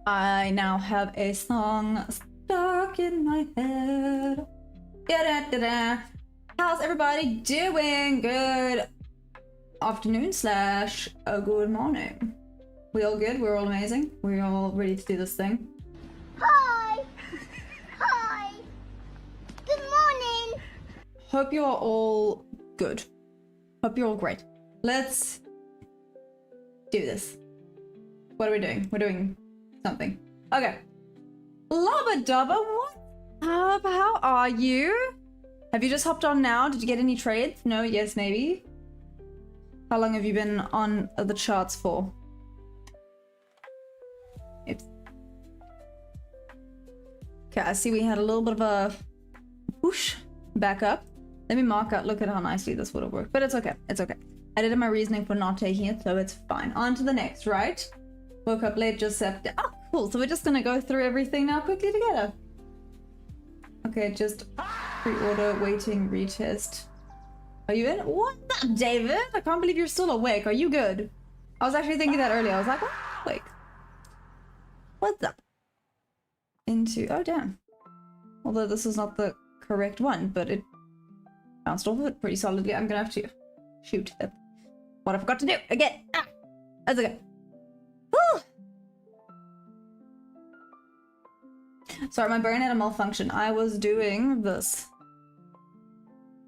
I now have a song stuck in my head. Da-da-da-da. How's everybody doing? Good afternoon slash a good morning. We all good? We're all amazing? We're all ready to do this thing? Hi! Hi! Good morning! Hope you are all good. Hope you're all great. Let's do this. What are we doing? We're doing something. Okay. Lubba Dubba, what's up? How are you? Have you just hopped on now? Did you get any trades? No, yes, maybe. How long have you been on the charts for? Oops. Okay, I see we had a little bit of a whoosh back up. Let me mark out. Look at how nicely this would have worked. But it's okay. It's okay. I did my reasoning for not taking it, so it's fine. On to the next, right? Woke up late, just slept. Oh, cool. So we're just gonna go through everything now quickly together. Okay, just pre-order, waiting, retest. Are you in? What's up, David? I can't believe you're still awake. Are you good? I was actually thinking that earlier. I was like, oh, awake. What's up? Into, oh damn. Although this is not the correct one, but it bounced off of it pretty solidly. I'm gonna have to shoot. That's what I forgot to do again. Ah, that's okay. Whew. Sorry, my brain had a malfunction. I was doing this.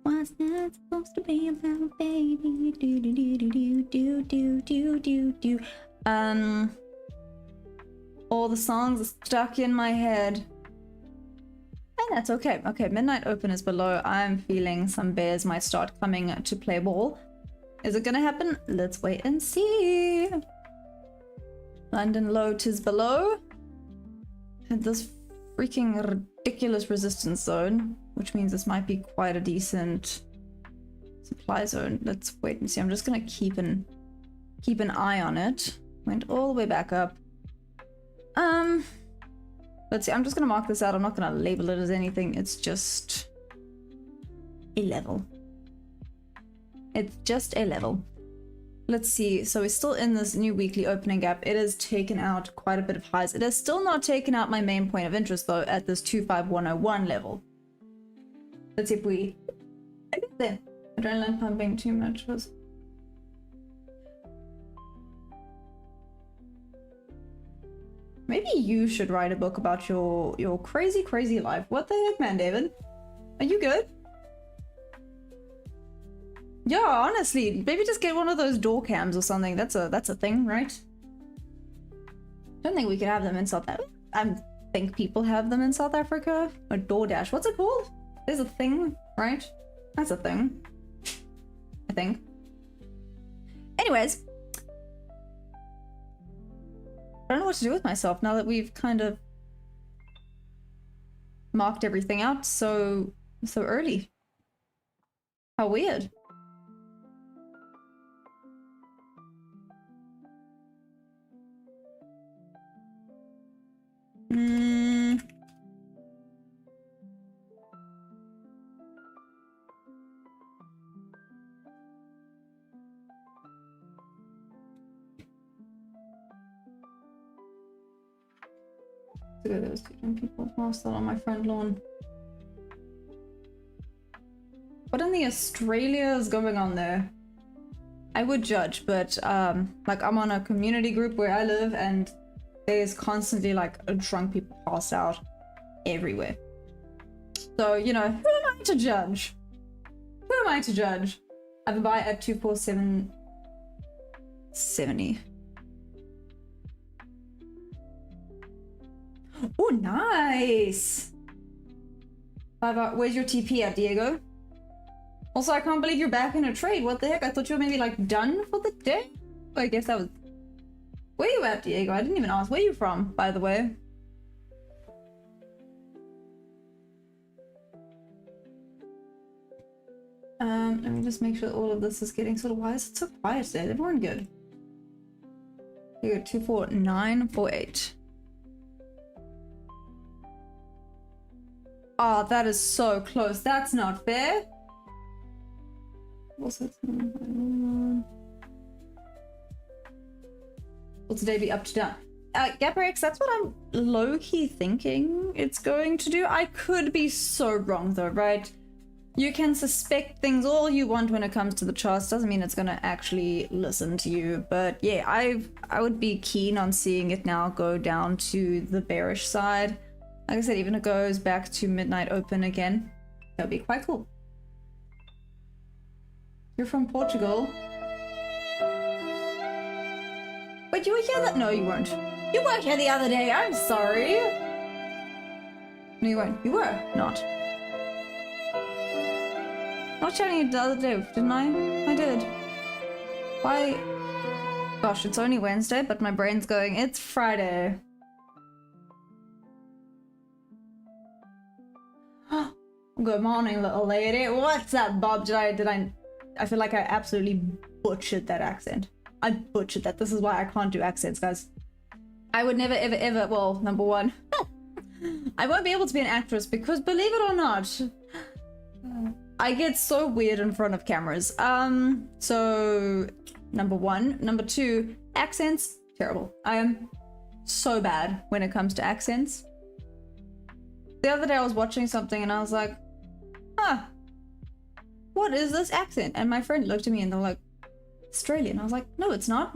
What's that supposed to be about, baby? Do do do do do do do do do. All the songs are stuck in my head. And that's okay. Okay, midnight open is below. I'm feeling some bears might start coming to play ball. Is it gonna happen? Let's wait and see. London low, 'tis below. And this freaking ridiculous resistance zone, which means this might be quite a decent supply zone. Let's wait and see. I'm just gonna keep an eye on it. Went all the way back up. Let's see. I'm just gonna mark this out. I'm not gonna label it as anything. It's just a level. It's just a level. Let's see. So we're still in this new weekly opening gap. It has taken out quite a bit of highs. It has still not taken out my main point of interest though at this 25101 level. Let's see if we get there. Adrenaline pumping too much was. Maybe you should write a book about your crazy life. What the heck, man, David? Are you good? Yeah, honestly, maybe just get one of those door cams or something. That's a thing, right? Don't think we could have them in South Africa. I think people have them in South Africa. Or DoorDash. What's it called? There's a thing, right? That's a thing. I think. Anyways. I don't know what to do with myself now that we've kind of marked everything out so early. How weird. Those two young people whilst they're on my front lawn. What in the Australia is going on there? I would judge, but like I'm on a community group where I live and there's constantly like drunk people passed out everywhere. So, you know, who am I to judge? Who am I to judge? I have a buy at 247.70. Oh, nice! Where's your TP at, Diego? Also, I can't believe you're back in a trade. What the heck? I thought you were maybe like done for the day? I guess that was... Where you at, Diego? I didn't even ask. Where you from, by the way? Let me just make sure all of this is getting sort of... Why is it so quiet today? Is everyone good? You got 24948. Oh, that is so close. That's not fair. Will today be up to down? Gaprex, that's what I'm low-key thinking it's going to do. I could be so wrong though, right? You can suspect things all you want when it comes to the charts. Doesn't mean it's gonna actually listen to you. But yeah, I would be keen on seeing it now go down to the bearish side. Like I said, even if it goes back to midnight open again, that'd be quite cool. You're from Portugal. Wait, you were here that? No, you weren't. You weren't here the other day. I'm sorry. No, you weren't. You were not. I was chatting you the other day, didn't I? I did. Why? Gosh, it's only Wednesday, but my brain's going, it's Friday. Good morning, little lady. What's up, Bob? Did I feel like I absolutely butchered that accent. I butchered that. This is why I can't do accents, guys. I would never, ever, ever, well, number one, I won't be able to be an actress because, believe it or not, I get so weird in front of cameras. So, number one. Number two, accents, terrible. I am so bad when it comes to accents. The other day I was watching something and I was like, huh, what is this accent? And my friend looked at me and they're like, Australian. I was like, no, it's not.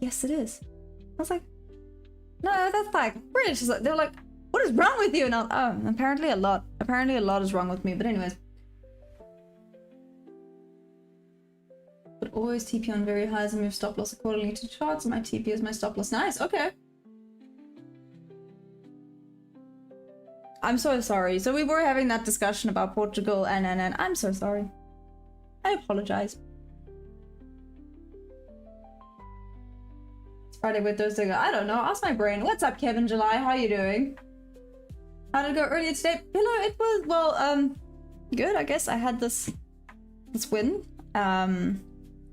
Yes, it is. I was like, no, that's like British. They're like, what is wrong with you? And I was, oh, apparently a lot. Apparently a lot is wrong with me. But anyways. But always TP on very highs and move stop loss accordingly to charts. My TP is my stop loss. Nice, okay. I'm so sorry. So we were having that discussion about Portugal and I'm so sorry. I apologize. It's Friday with Thursday. I don't know. Ask my brain. What's up, Kevin July? How you doing? How did it go earlier today? Hello, it was, well, good. I guess I had this win.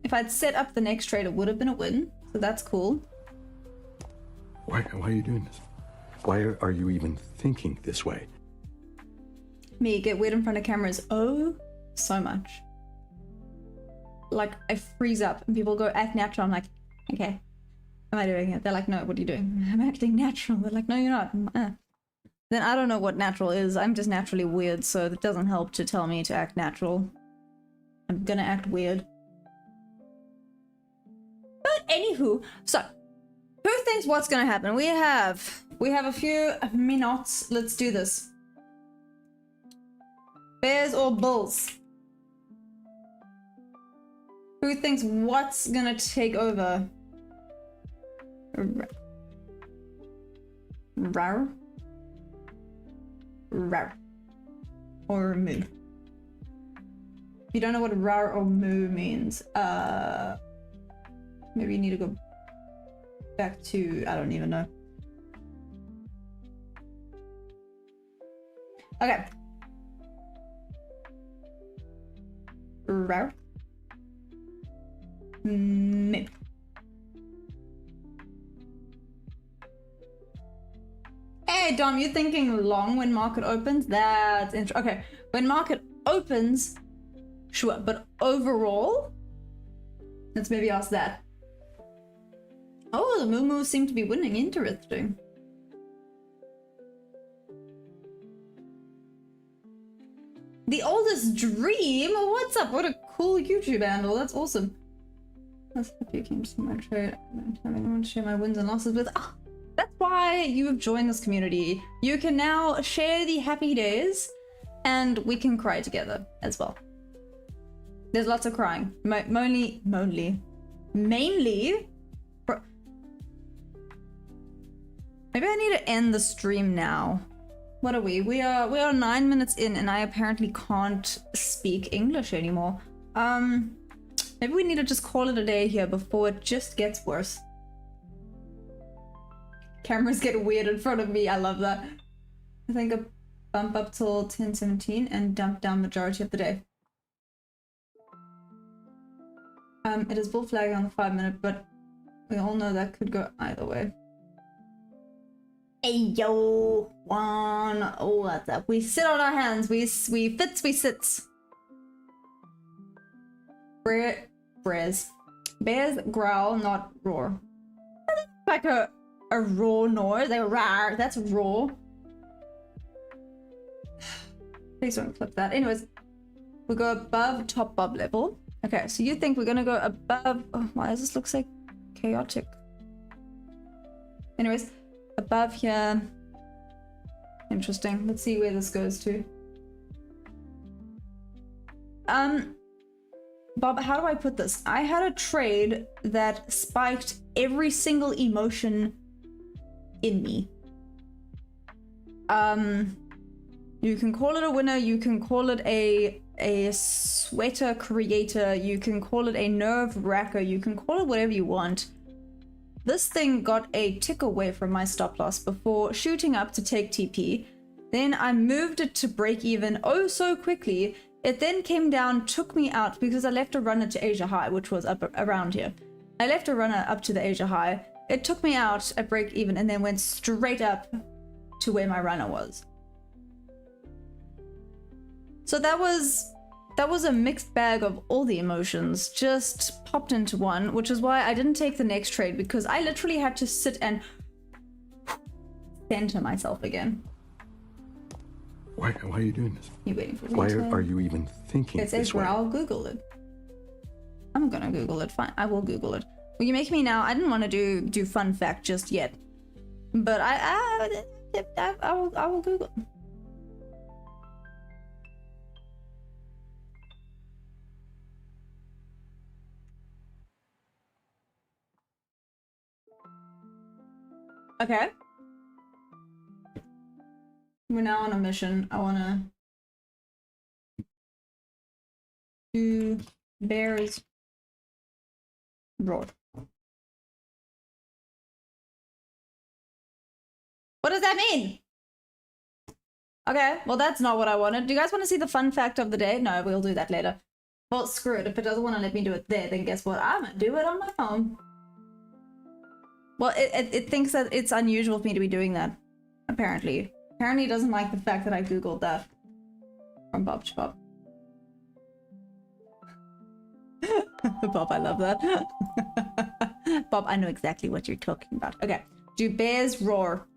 If I'd set up the next trade, it would have been a win. So that's cool. Why are you doing this? Why are you even thinking this way? Me get weird in front of cameras. Oh, so much. Like, I freeze up and people go act natural. I'm like, okay, am I doing it? They're like, no, what are you doing? I'm acting natural. They're like, no, you're not. Then I don't know what natural is. I'm just naturally weird, so that doesn't help to tell me to act natural. I'm gonna act weird. But anywho, so who thinks what's gonna happen? We have a few minutes. Let's do this. Bears or bulls? Who thinks what's gonna take over? Rar? Rar. Or moo? If you don't know what rar or moo means, maybe you need to go back to, I don't even know. Okay. Rar. Moo. Hey Dom, you thinking long when market opens? That's interesting. Okay, when market opens, sure, but overall, let's maybe ask that. Oh, the moo seem to be winning. Interesting. The oldest dream? What's up? What a cool YouTube handle. That's awesome. That's happy you came to see my trade. I don't have anyone to share my wins and losses with. Ah, that's why you have joined this community. You can now share the happy days and we can cry together as well. There's lots of crying. Mainly. Maybe I need to end the stream now. What are we? We are 9 minutes in and I apparently can't speak English anymore. Maybe we need to just call it a day here before it just gets worse. Cameras get weird in front of me. I love that. I think a bump up till 10:17 and dump down majority of the day. It is bull flagging on the 5-minute, but we all know that could go either way. Hey yo, one. Oh, what's up? We sit on our hands. We fits, we sits. Bears growl, not roar. Like a a raw noise. Like rawr, that's raw. Please don't clip that. Anyways, we go above top bob level. Okay, so you think we're gonna go above... Oh, why does this look so chaotic? Anyways, above here. Interesting. Let's see where this goes to. Bob, how do I put this? I had a trade that spiked every single emotion in me. You can call it a winner, you can call it a sweater creator, you can call it a nerve wracker, you can call it whatever you want. This thing got a tick away from my stop loss before shooting up to take TP. Then I moved it to break even oh so quickly. It then came down, took me out because I left a runner to Asia High, which was up around here. I left a runner up to the Asia High. It took me out at break even and then went straight up to where my runner was. So that was a mixed bag of all the emotions just popped into one, which is why I didn't take the next trade, because I literally had to sit and center myself again. Why are you doing this? You waiting for me? Why are you even thinking it says this way? I'll Google it. I'm gonna Google it. Fine, I will Google it. Well, you make me now. I didn't want to do fun fact just yet, but I will Google. Okay. We're now on a mission. I wanna do bears roar. What does that mean? Okay, well that's not what I wanted. Do you guys want to see the fun fact of the day? No, we'll do that later. Well, screw it. If it doesn't want to let me do it there, then guess what? I'm gonna do it on my phone. Well, it thinks that it's unusual for me to be doing that. Apparently. Apparently it doesn't like the fact that I Googled that. From Bob to Bob. Bob, I love that. Bob, I know exactly what you're talking about. Okay. Do bears roar?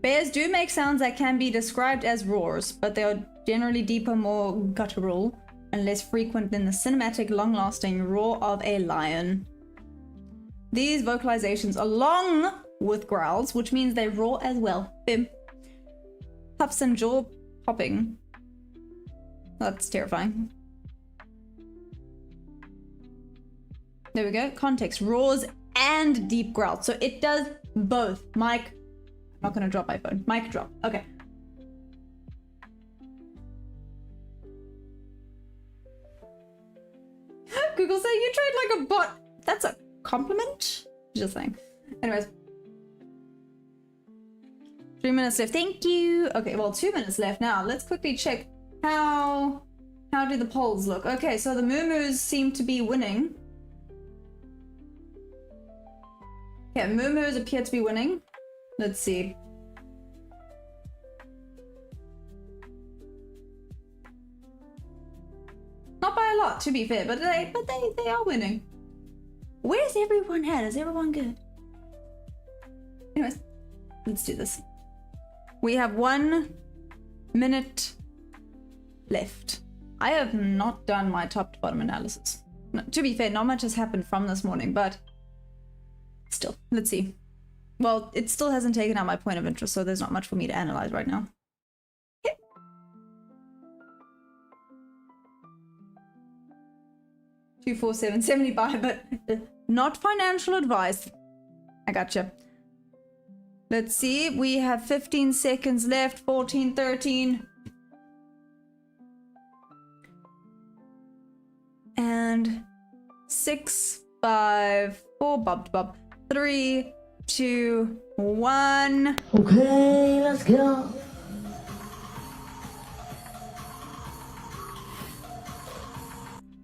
Bears do make sounds that can be described as roars, but they are generally deeper, more guttural, and less frequent than the cinematic, long-lasting roar of a lion. These vocalizations, along with growls, which means they roar as well. Bim. Puffs and jaw popping. That's terrifying. There we go. Context. Roars and deep growls. So it does both. Mic. I'm not gonna drop my phone. Mic drop. Okay. Google say you trade like a bot. That's a compliment? Just saying. Anyways. 3 minutes left. Thank you. Okay, well, 2 minutes left now. Let's quickly check how do the polls look. Okay, so the Moo-Moos seem to be winning. Okay, Moo-Moos appear to be winning. Let's see. Not by a lot, to be fair, but they are winning. Where's everyone at? Is everyone good? Anyways, let's do this. We have 1 minute left. I have not done my top to bottom analysis. No, to be fair, not much has happened from this morning, but still, let's see. Well, it still hasn't taken out my point of interest, so there's not much for me to analyze right now. Okay. 247.75, but not financial advice. I gotcha. Let's see. We have 15 seconds left. 14, 13. And 6, 5, 4, bob, bob. 3, 2, 1. Okay, let's go.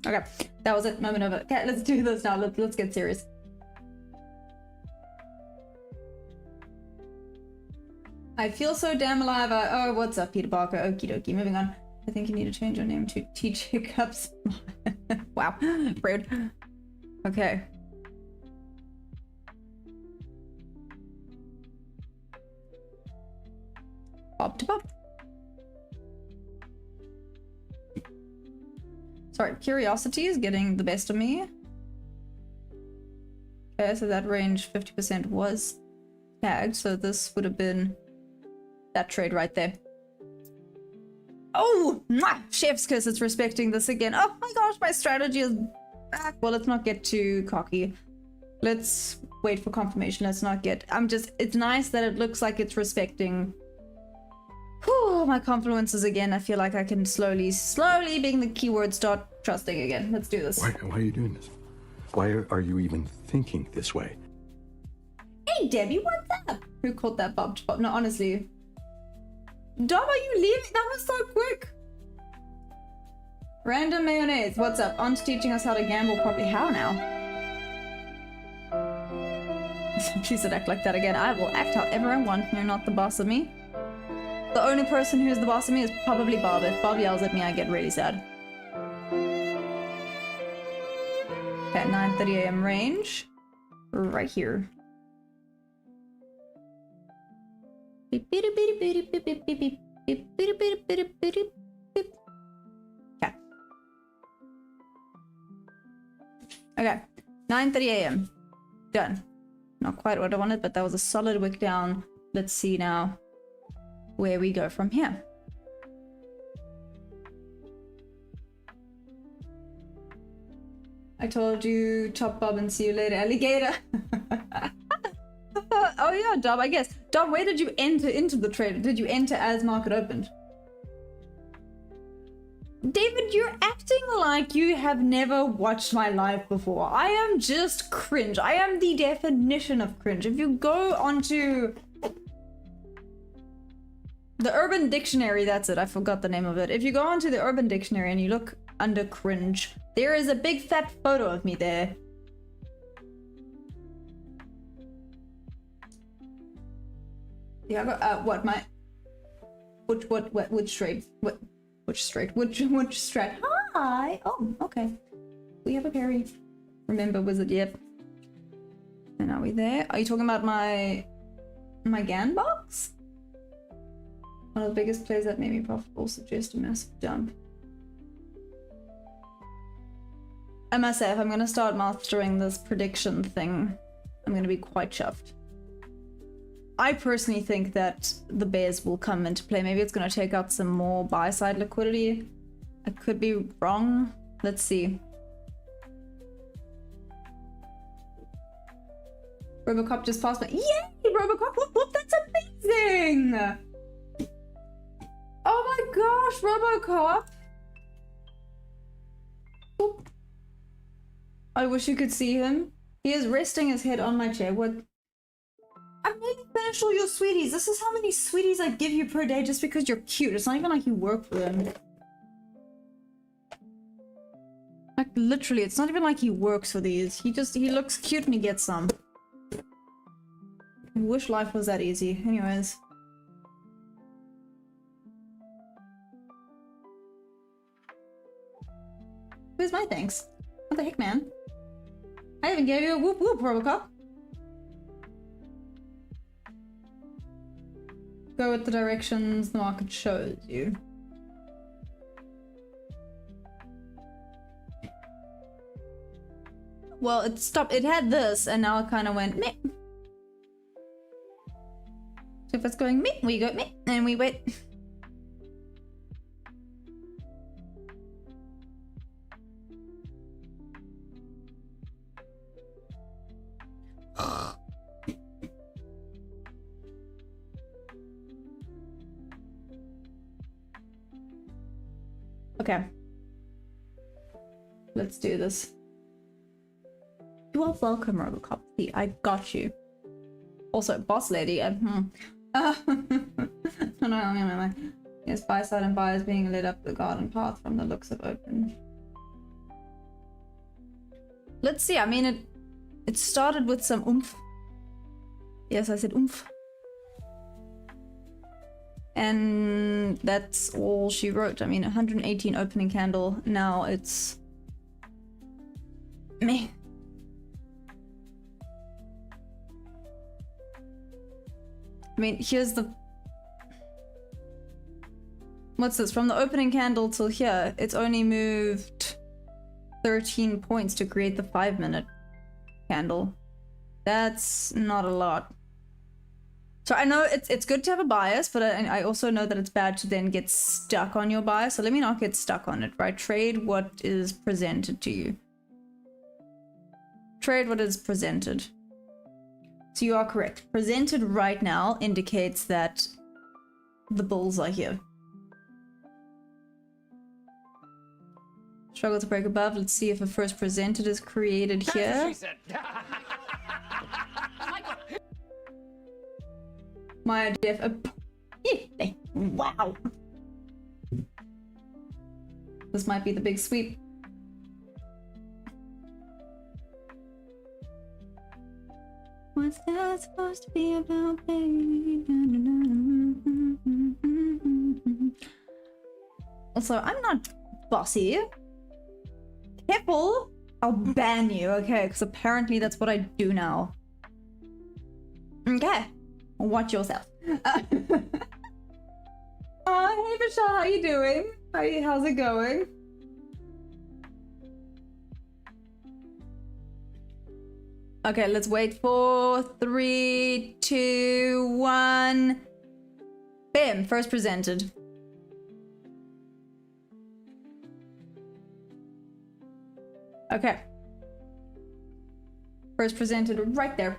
Okay, that was it. Moment over. Okay, let's do this now. Let's get serious. I feel so damn alive. Oh, what's up, Peter Barker? Okie dokie. Moving on. I think you need to change your name to TJ Cups. Wow. Rude. Okay. Bob to Bob. Sorry, curiosity is getting the best of me. Okay, so that range 50% was tagged, so this would have been that trade right there. Oh, mwah! Chef's kiss, it's respecting this again. Oh my gosh, my strategy is back. Well, let's not get too cocky. Let's wait for confirmation. Let's not get... it's nice that it looks like it's respecting... Whew, my confluences again. I feel like I can slowly being the keyword, start trusting again. Let's do this. Why are you doing this? Why are you even thinking this way? Hey, Debbie, what's up? Who called that Bob to Bob? No, honestly. Dom, are you leaving? That was so quick. Random mayonnaise, what's up? Aunt's teaching us how to gamble properly. How now? Please don't act like that again. I will act however I want. You're not the boss of me. The only person who's the boss of me is probably Bob. If Bob yells at me, I get really sad. Okay, 9:30 a.m. range. Right here. Okay. Okay. 9:30 a.m. Done. Not quite what I wanted, but that was a solid wick down. Let's see now where we go from here. I told you, top Bob, and see you later, alligator. Oh yeah, Dom, I guess. Dom, where did you enter into the trade? Did you enter as market opened? David, you're acting like you have never watched my live before. I am just cringe. I am the definition of cringe. If you go onto the Urban Dictionary, that's it. I forgot the name of it. If you go onto the Urban Dictionary and you look under cringe, there is a big fat photo of me there. Yeah, I got, what, my... Which straight? Which strat? Hi! Oh, okay. We have a parry. Remember wizard, yep. And are we there? Are you talking about my GAN box? One of the biggest plays that made me profitable suggest a massive dump. I must say, if I'm gonna start mastering this prediction thing, I'm gonna be quite chuffed. I personally think that the bears will come into play. Maybe it's gonna take out some more buy-side liquidity. I could be wrong. Let's see. Robocop just passed by. Yay! Robocop! Whoop, whoop, that's amazing! Oh my gosh, Robocop! Whoop. I wish you could see him. He is resting his head on my chair. What? I've maybe finished all your sweeties. This is how many sweeties I give you per day just because you're cute. It's not even like you work for them. Like, literally, it's not even like he works for these. He looks cute and he gets some. I wish life was that easy. Anyways. Where's my thanks? What the heck, man? I even gave you a whoop whoop, Robocop. Go with the directions the market shows you. Well, it stopped. It had this, and now it kind of went meh. So if it's going meh, we go meh, and we wait. Okay. Let's do this. You are welcome, Robocop. See, I got you. Also, boss lady. No. Yes, buy side and buyers being lit up the garden path from the looks of open. Let's see. I mean, it started with some oomph. Yes, I said oomph. And that's all she wrote. I mean, 118 opening candle. Now it's me. I mean, here's the... What's this? From the opening candle till here, it's only moved 13 points to create the 5-minute candle. That's not a lot. So I know it's good to have a bias, but I also know that it's bad to then get stuck on your bias. So let me not get stuck on it, right? Trade what is presented to you. Trade what is presented. So you are correct. Presented right now indicates that the bulls are here. Struggle to break above. Let's see if a first presented is created here. My idea of wow. This might be the big sweep. What's that supposed to be about, baby? Also, I'm not bossy. Careful! I'll ban you, okay? Because apparently that's what I do now. Okay. Watch yourself. Oh, hey Michelle, how you doing? How's it going? Okay, let's wait for 3, 2, 1. Bam! First presented. Okay. First presented right there.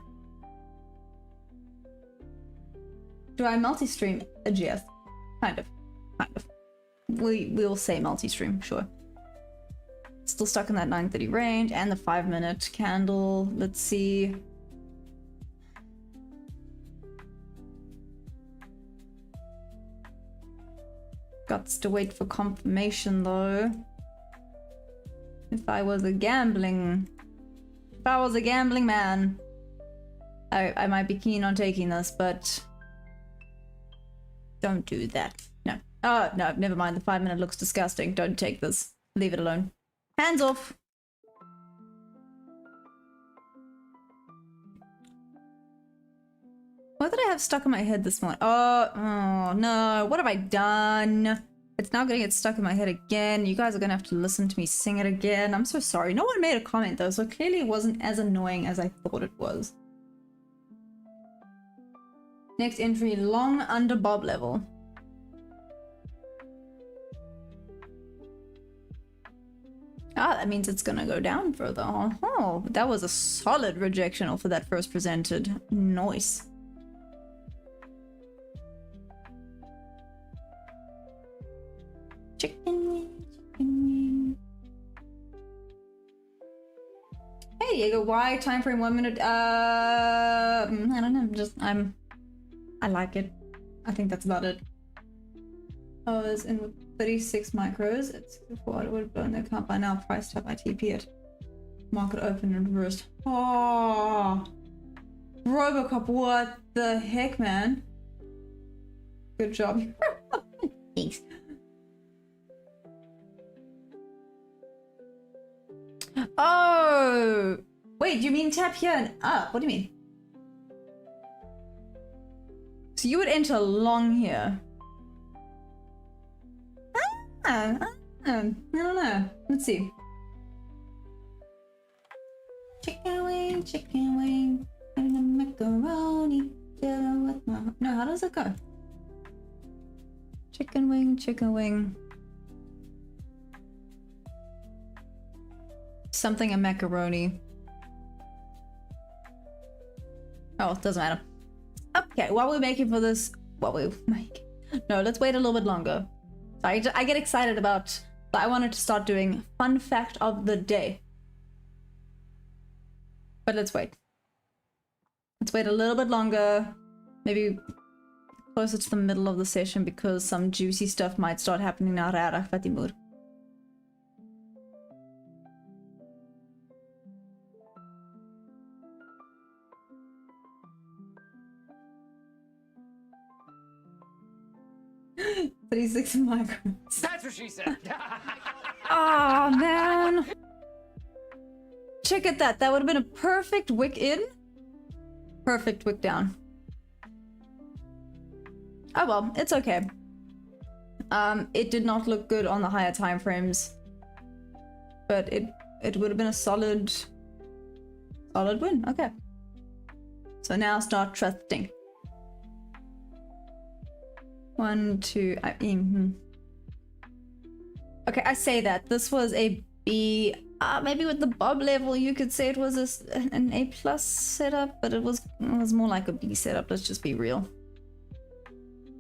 Do I multi-stream? Yes. Kind of. We'll say multi-stream, sure. Still stuck in that 9:30 range and the 5-minute candle. Let's see. Got to wait for confirmation though. If I was a gambling man, I might be keen on taking this, but don't do that. No. Oh, no, never mind. The 5-minute looks disgusting. Don't take this. Leave it alone. Hands off. What did I have stuck in my head this morning? Oh no. What have I done? It's now gonna get stuck in my head again. You guys are gonna have to listen to me sing it again. I'm so sorry. No one made a comment though, so clearly it wasn't as annoying as I thought it was. Next entry, long under bob level. Ah, that means it's gonna go down further. Oh, that was a solid rejection off of that first presented. Nice. Chicken wing, chicken wing. Hey Diego, why time frame 1 minute? I don't know, I like it. I think that's about it. I was in 36 micros. It's what it would have blown the account by now. Price tap, I TP it. Market open and reversed. Oh, Robocop, what the heck, man? Good job. Thanks. Oh, wait, you mean tap here and up? What do you mean? So you would enter long here. I don't know. Let's see. Chicken wing, and a macaroni. No, how does it go? Chicken wing. Something a macaroni. Oh, it doesn't matter. Okay, while we're making for this, no, let's wait a little bit longer. I get excited about, I wanted to start doing fun fact of the day. But let's wait. Let's wait a little bit longer. Maybe closer to the middle of the session because some juicy stuff might start happening now. Fatimur. 36 micros. That's what she said. Oh man. Check at that. That would have been a perfect wick in. Perfect wick down. Oh well, it's okay. It did not look good on the higher time frames, but it would have been a solid win. Okay. So now start trusting. 1, 2. Okay, I say that this was a B. Maybe with the Bob level, you could say it was an A+ setup, but it was more like a B setup. Let's just be real.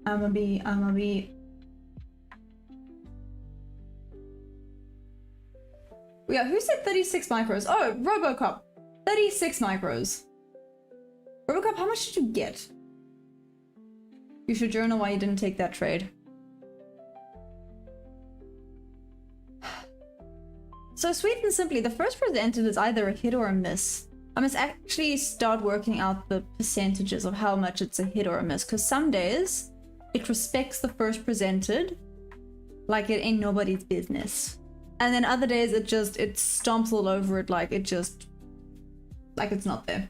I'm a B. Yeah, who said 36 micros? Oh, Robocop. 36 micros. Robocop, how much did you get? You should journal why you didn't take that trade. So sweet and simply, the first presented is either a hit or a miss. I must actually start working out the percentages of how much it's a hit or a miss, because some days it respects the first presented like it ain't nobody's business. And then other days it stomps all over it like it's not there.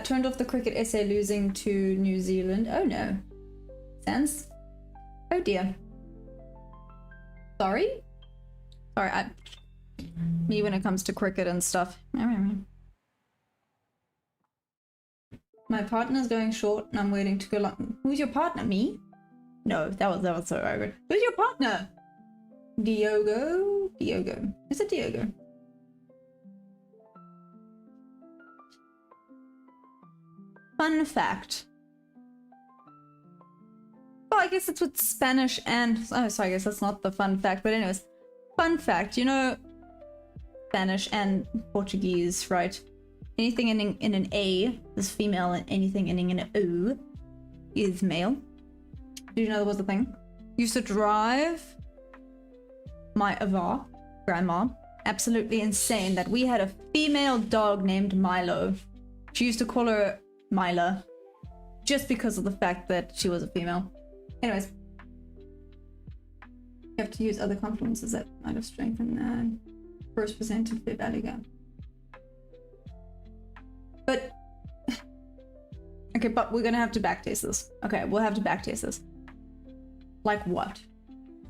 Turned off the cricket essay losing to New Zealand. Oh no. Sans? Oh dear. Sorry? Sorry, me when it comes to cricket and stuff. My partner's going short and I'm waiting to go long. Who's your partner? Me? No, that was so arrogant. Who's your partner? Diogo? Diogo. Is it Diogo? Fun fact. Well, I guess it's with Spanish and... Oh, sorry, I guess that's not the fun fact. But anyways, fun fact. You know Spanish and Portuguese, right? Anything ending in an A is female and anything ending in an O is male. Did you know that was a thing? Used to drive my Ava, grandma, absolutely insane that we had a female dog named Milo. She used to call her Mila just because of the fact that she was a female. Anyways, you have to use other confluences that might have strengthened that. First presented fair value gap. But okay, but we're gonna have to backtest this. Okay, we'll have to backtest this. Like what?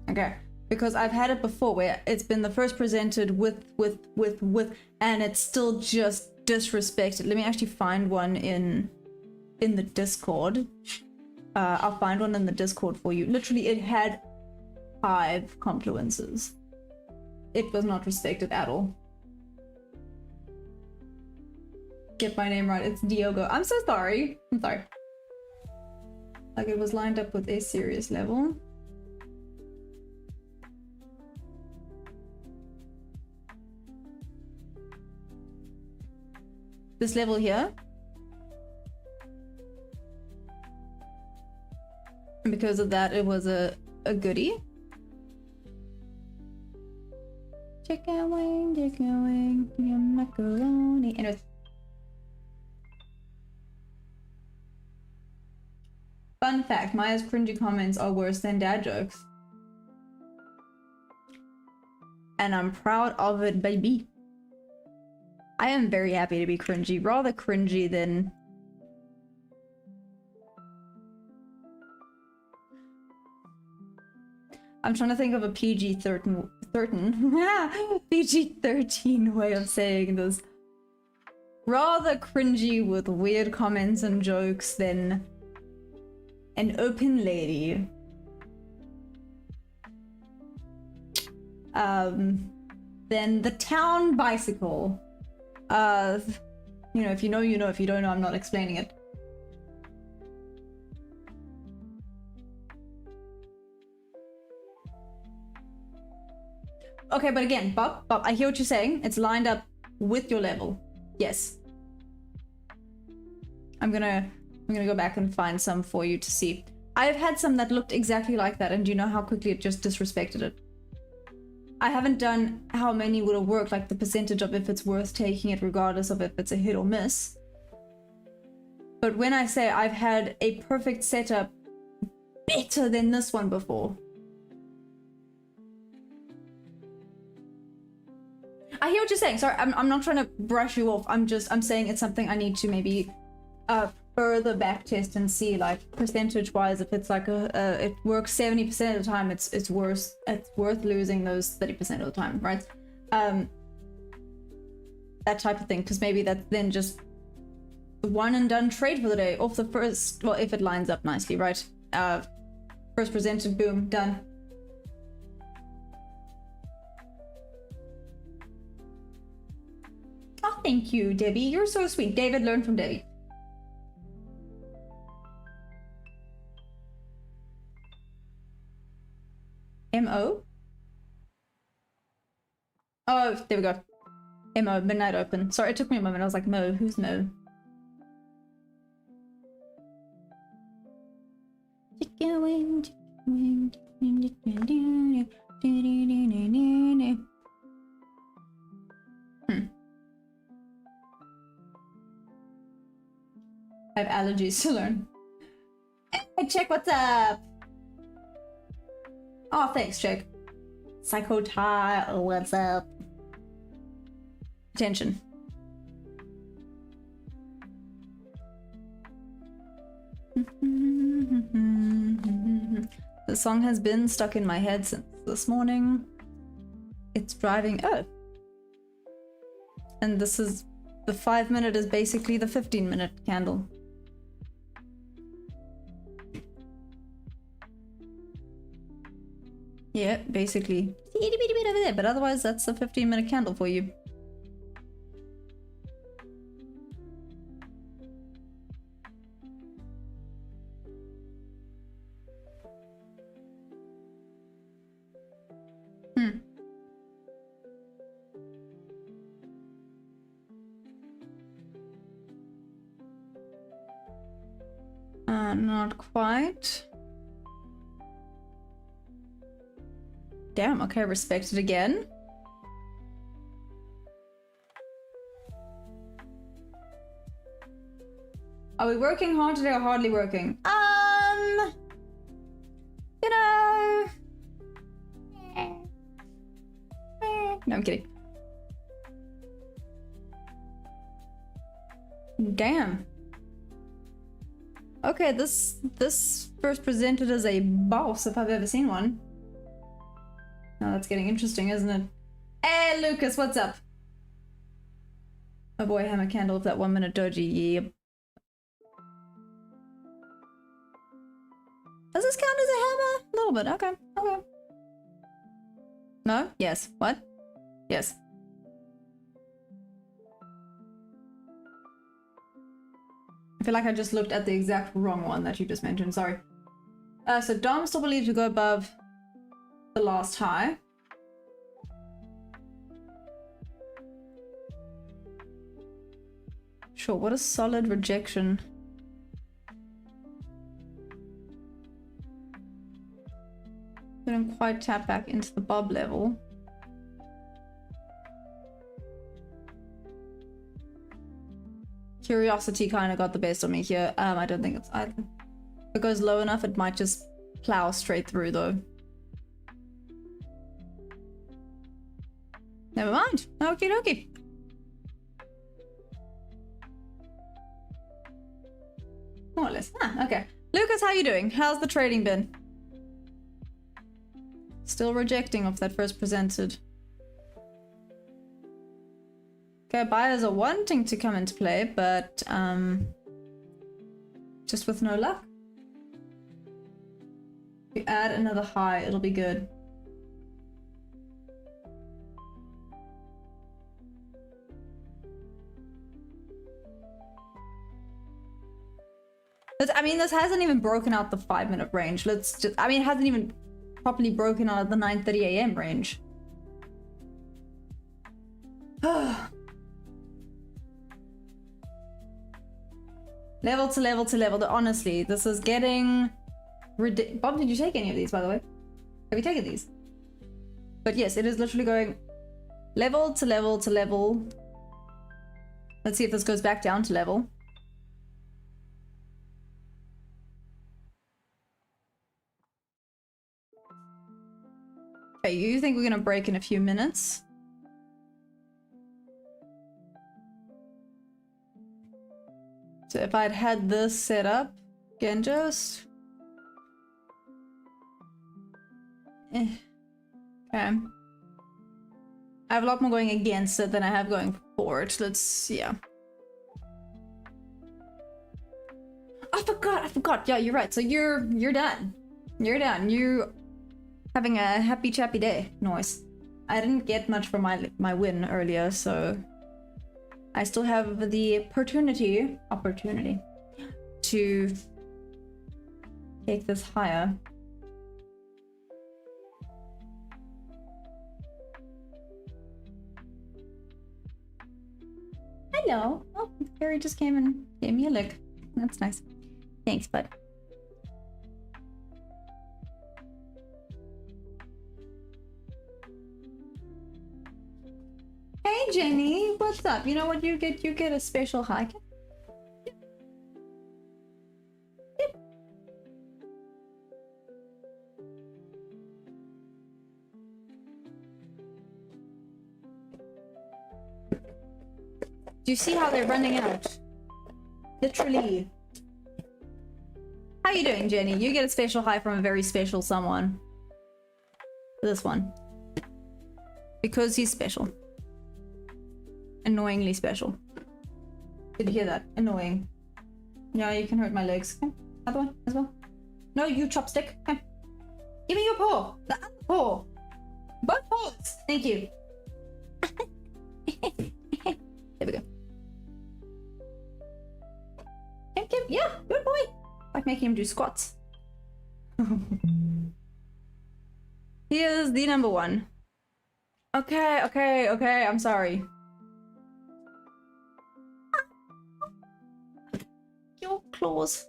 Okay, because I've had it before where it's been the first presented with, and it's still just disrespected. Let me actually find one in the Discord. I'll find one in the Discord for you. Literally, it had 5 confluences. It was not respected at all. Get my name right. It's Diogo. I'm so sorry. I'm sorry. Like it was lined up with a serious level. This level here. And because of that, it was a goodie. Chicken wing, your macaroni. Anyways. Fun fact, Maya's cringy comments are worse than dad jokes. And I'm proud of it, baby. I am very happy to be cringy. Rather cringy than... I'm trying to think of a PG-13 PG-13 way of saying this. Rather cringy with weird comments and jokes than an open lady. Then the town bicycle. You know, if you know, you know. If you don't know, I'm not explaining it. Okay, but again, Bob, I hear what you're saying. It's lined up with your level. Yes. I'm gonna go back and find some for you to see. I've had some that looked exactly like that, and do you know how quickly it just disrespected it? I haven't done how many would have worked, like the percentage of if it's worth taking it regardless of if it's a hit or miss. But when I say I've had a perfect setup better than this one before. I hear what you're saying. Sorry, I'm not trying to brush you off. I'm saying it's something I need to maybe further back test and see, like, percentage wise, if it's like it works 70% of the time, it's worth losing those 30% of the time, right? That type of thing, because maybe that's then just one and done trade for the day off the first, well, if it lines up nicely, right? First presented, boom, done. Oh, thank you, Debbie. You're so sweet. David, learn from Debbie. M-O? Oh, there we go. M-O, midnight open. Sorry, it took me a moment. I was like, Mo, who's Mo? I have allergies to learn. Hey, check, what's up? Oh, thanks, check. Psychotai, what's up? Attention. The song has been stuck in my head since this morning. It's driving. Oh. And this is the 5-minute is basically the 15-minute candle. Yeah, basically. See, itty bitty bit over there, but otherwise that's a 15-minute candle for you. Not quite. Damn, okay, respect it again. Are we working hard today or hardly working? You know. No, I'm kidding. Damn. Okay, this first presented as a boss if I've ever seen one. Now that's getting interesting, isn't it? Hey, Lucas, what's up? Oh boy, hammer candle of that 1-minute doji. Yep. Does this count as a hammer? A little bit. Okay. Okay. No? Yes. What? Yes. I feel like I just looked at the exact wrong one that you just mentioned. Sorry. So Dom still believes we go above the last high. Sure, what a solid rejection. Didn't quite tap back into the bob level. Curiosity kind of got the best of me here. I don't think it's either. If it goes low enough, it might just plow straight through though. Never mind. Okie dokie. More or less. Ah, okay. Lucas, how you doing? How's the trading been? Still rejecting off that first presented. Okay, buyers are wanting to come into play, but just with no luck. If we add another high, it'll be good. I mean, this hasn't even broken out the 5-minute range. Let's just, I mean, it hasn't even properly broken out of the 9:30 a.m. range. Level to level to level. Honestly, this is getting ridiculous. Bob, did you take any of these, by the way? Have you taken these? But yes, it is literally going level to level to level. Let's see if this goes back down to level. Okay, you think we're gonna break in a few minutes? So if I'd had this set up, again, just... Okay. I have a lot more going against it than I have going for it. Let's, yeah. I forgot. Yeah, you're right. So you're done. You're done. You having a happy chappy day. Nice. I didn't get much from my win earlier, so I still have the opportunity to take this higher. Hello. Oh, Carrie just came and gave me a lick. That's nice. Thanks, bud. Hey, Jenny. What's up? You know what you get? You get a special hike. Yep. Do you see how they're running out? Literally. How you doing, Jenny? You get a special high from a very special someone. This one. Because he's special. Annoyingly special. Did you hear that? Annoying. Yeah, you can hurt my legs. Okay. Other one as well. No, you chopstick. Okay. Give me your paw. The other paw. Both paws. Thank you. There we go. Yeah, good boy. Like making him do squats. Here's the number one. Okay, I'm sorry. Your claws.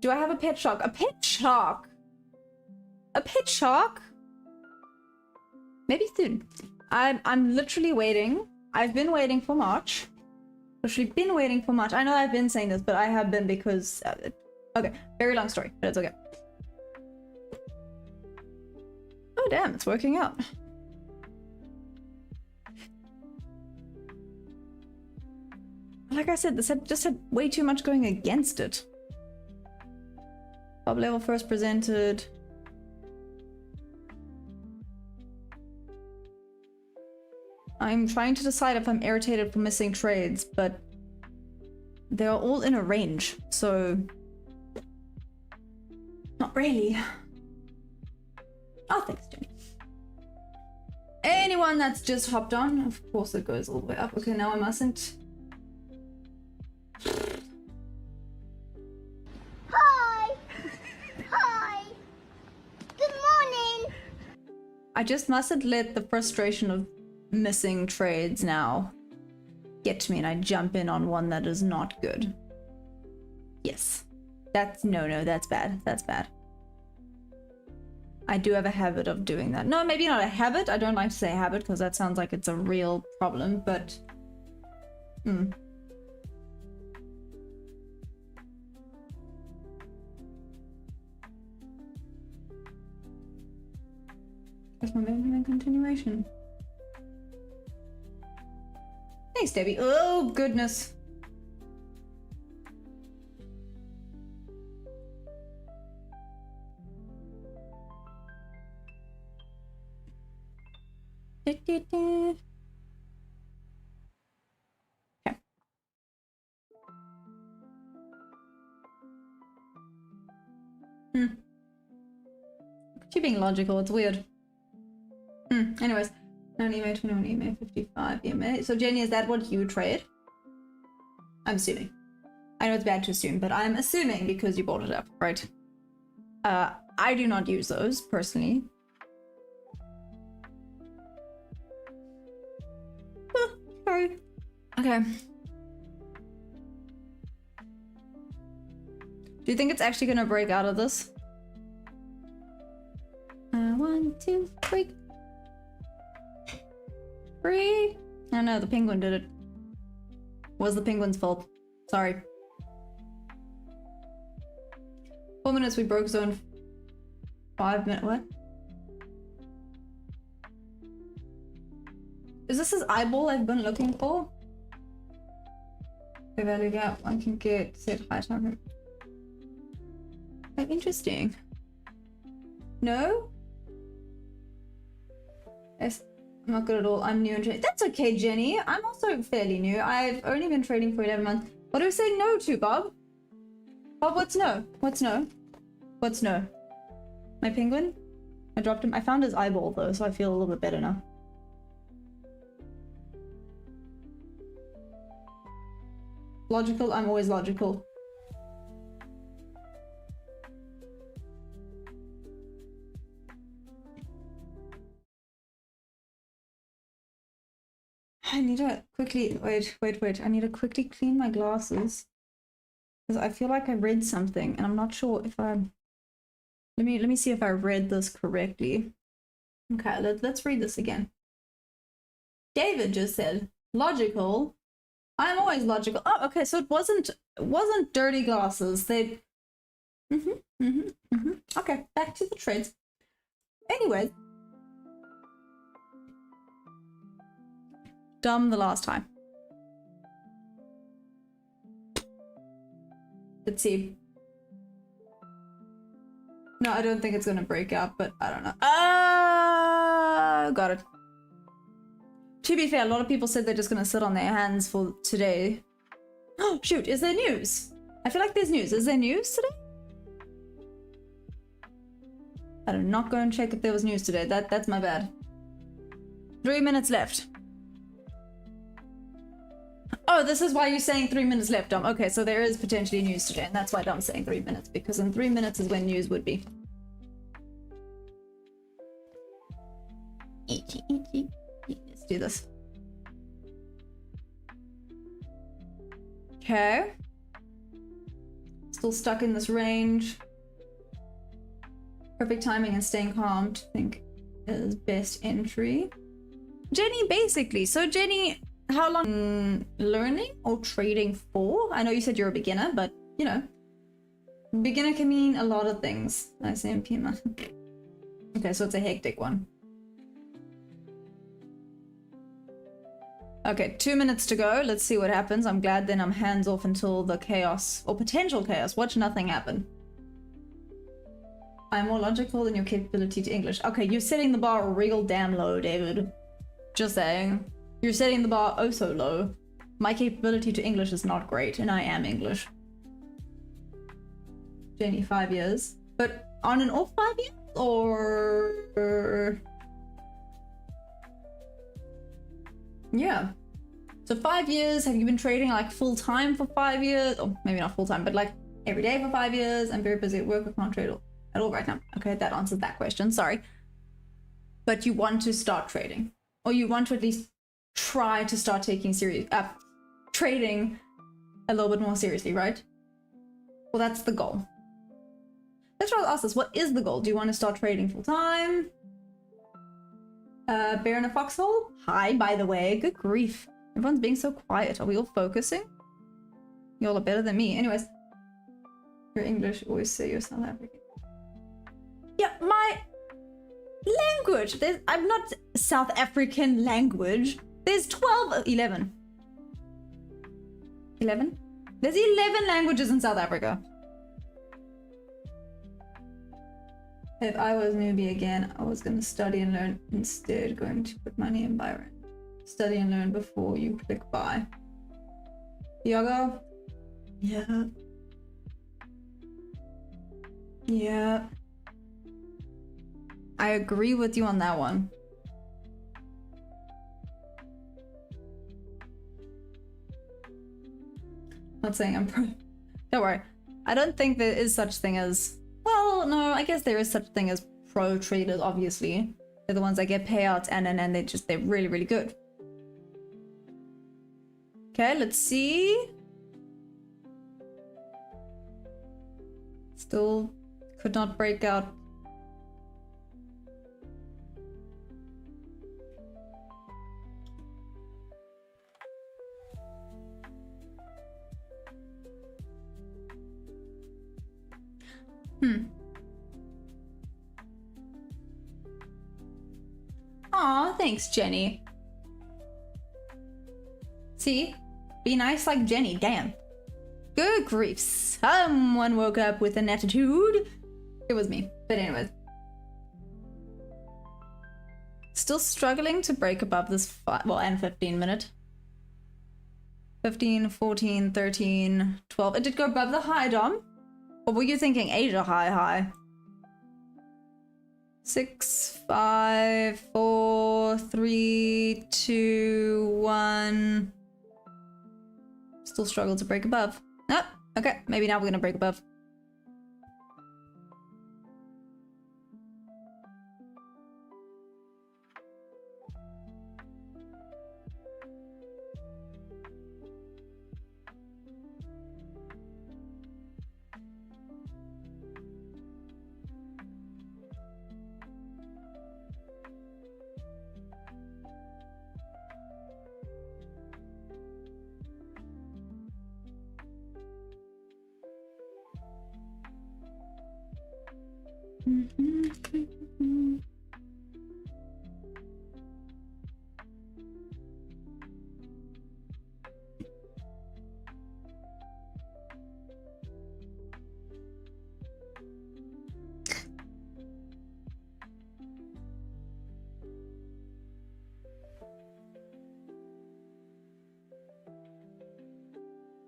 Do I have a pet shark? A pet shark? A pet shark? Maybe soon. I'm literally waiting. I've been waiting for March. Literally been waiting for March. I know I've been saying this, but I have been because... okay, very long story, but it's okay. Oh damn, it's working out. Like I said, this just had way too much going against it. Top level first presented. I'm trying to decide if I'm irritated for missing trades, but they're all in a range, so not really. Oh, thanks, Jenny. Anyone that's just hopped on, of course it goes all the way up. Okay, now I mustn't. Hi! Hi! Good morning! I just mustn't let the frustration of missing trades now get to me and I jump in on one that is not good. Yes. That's no, that's bad. That's bad. I do have a habit of doing that. No, maybe not a habit. I don't like to say habit because that sounds like it's a real problem, but... That's my movement continuation. Thanks, Debbie. Oh, goodness. Okay. You're being logical, it's weird. Anyways. 9 EMA, 21 EMA, 55 EMA. So Jenny, is that what you trade? I'm assuming. I know it's bad to assume, but I'm assuming because you brought it up, right? I do not use those, personally. Sorry. Okay. Do you think it's actually gonna break out of this? 1, 2, 3. 3. Oh no, the penguin did it. Was the penguin's fault. Sorry. 4 minutes, we broke zone. 5 minutes, what? Is this his eyeball I've been looking for? The value gap one can get set high time. Oh, interesting. No? Yes, I'm not good at all. I'm new in trading. That's okay, Jenny. I'm also fairly new. I've only been trading for 11 months. What do we say no to, Bob? Bob, what's no? What's no? What's no? My penguin? I dropped him. I found his eyeball though, so I feel a little bit better now. Logical? I'm always logical. I need to quickly wait. I need to quickly clean my glasses because I feel like I read something and I'm not sure if I'm. Let me see if I read this correctly. Okay, let's read this again. David just said logical. I'm always logical. Oh, okay, so it wasn't dirty glasses. They. Okay, back to the trades. Anyways. Dumb the last time. Let's see. No, I don't think it's gonna break out, but I don't know. Got it. To be fair, a lot of people said they're just gonna sit on their hands for today. Oh, shoot, is there news? I feel like there's news. Is there news today? I did not go and check if there was news today. That's my bad. 3 minutes left. Oh, this is why you're saying 3 minutes left, Dom. Okay, so there is potentially news today, and that's why Dom's saying 3 minutes, because in 3 minutes is when news would be. Let's do this. Okay. Still stuck in this range. Perfect timing and staying calm to think is best entry. Jenny, basically. So Jenny, how long learning or trading for? I know you said you're a beginner, but you know, beginner can mean a lot of things. ICT math. Okay, so it's a hectic one. Okay, 2 minutes to go. Let's see what happens. I'm glad then I'm hands off until the chaos or potential chaos. Watch nothing happen. I'm more logical than your capability to English. Okay, you're setting the bar real damn low, David. Just saying. You're setting the bar oh so low. My capability to English is not great, and I am English. Jenny, 5 years. But on and off 5 years? Or... Yeah. So 5 years, have you been trading like full time for 5 years? Or maybe not full time, but like every day for 5 years. I'm very busy at work, I can't trade at all right now. Okay, that answers that question, sorry. But you want to start trading. Or you want to at least try to start taking trading a little bit more seriously, right? Well, that's the goal. Let's try to ask this, what is the goal? Do you want to start trading full time? Bear in a foxhole? Hi, by the way. Good grief. Everyone's being so quiet. Are we all focusing? You all are better than me. Anyways. You're English. Always say you're South African. Yeah, my language. I'm not South African language. There's 11. 11? There's 11 languages in South Africa. If I was newbie again, I was going to study and learn instead, going to put money in Byron. Study and learn before you click buy. Yago? Yeah. Yeah. I agree with you on that one. Not saying I'm pro. Don't worry. I don't think there is such thing as... Well, no, I guess there is such thing as pro traders, obviously. They're the ones that get payouts and they're really, really good. Okay, let's see. Still could not break out. Aw, thanks, Jenny. See? Be nice like Jenny, damn. Good grief, someone woke up with an attitude. It was me, but anyways. Still struggling to break above this, and 15 minute. 15, 14, 13, 12. It did go above the high, Dom. Or were you thinking Asia high? 6, 5, 4, 3, 2, 1. Still struggle to break above. Oh, okay. Maybe now we're gonna break above.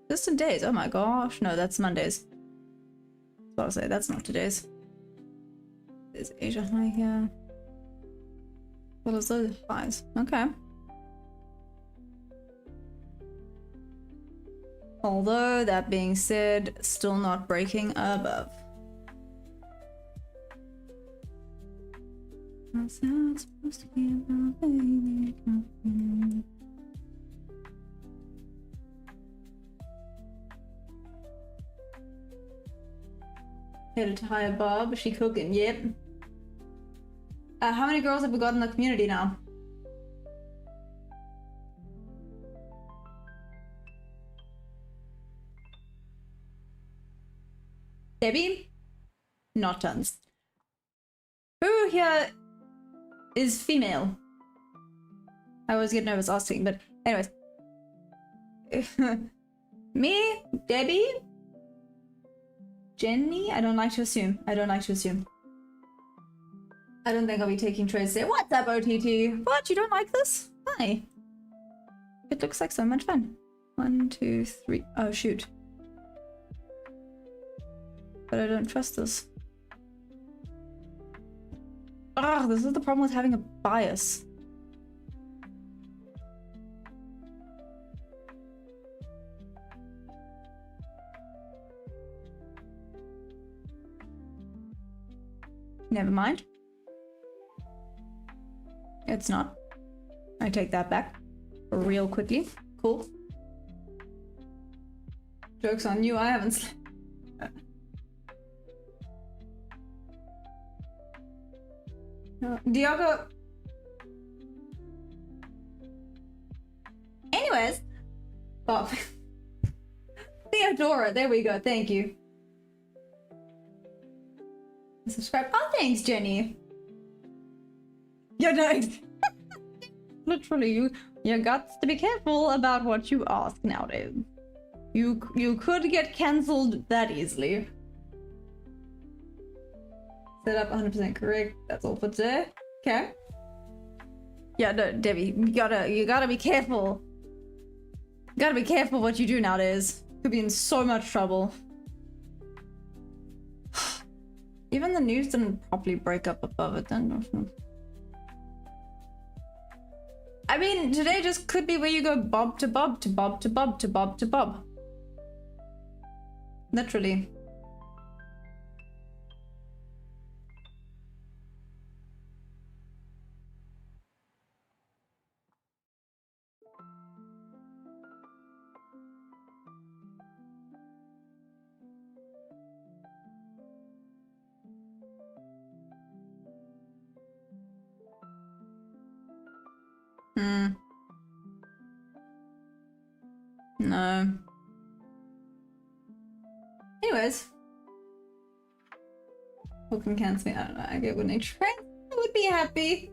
Distant days. Oh my gosh. No, that's Mondays. That's what I'll say. That's not today's. There's Asia high here. What is those highs? Okay. Although, that being said, still not breaking above. How's that supposed to be about, baby? Headed to higher Bob. Is she cooking? Yep. How many girls have we got in the community now? Debbie? Not tons. Who here is female? I always get nervous asking, but anyways. Me? Debbie? Jenny? I don't like to assume. I don't think I'll be taking trades there. What's up, OTT? What? You don't like this? Hi. It looks like so much fun. 1, 2, 3. Oh, shoot. But I don't trust this. Ah, this is the problem with having a bias. Never mind. It's not. I take that back real quickly. Cool. Joke's on you, I haven't slept. Diogo. Anyways. Oh. Theodora, there we go, thank you. Subscribe. Oh, thanks, Jenny. You're nice. Literally, you got to be careful about what you ask nowadays. You could get cancelled that easily. Set up 100% correct. That's all for today. Okay. Yeah, no, Debbie, you gotta be careful. You gotta be careful what you do nowadays. Could be in so much trouble. Even the news didn't properly break up above it then. I mean, today just could be where you go bob to bob to bob to bob to bob to bob. Literally. No. Anyways. Who can cancel me? I don't know. I get when they train. I would be happy.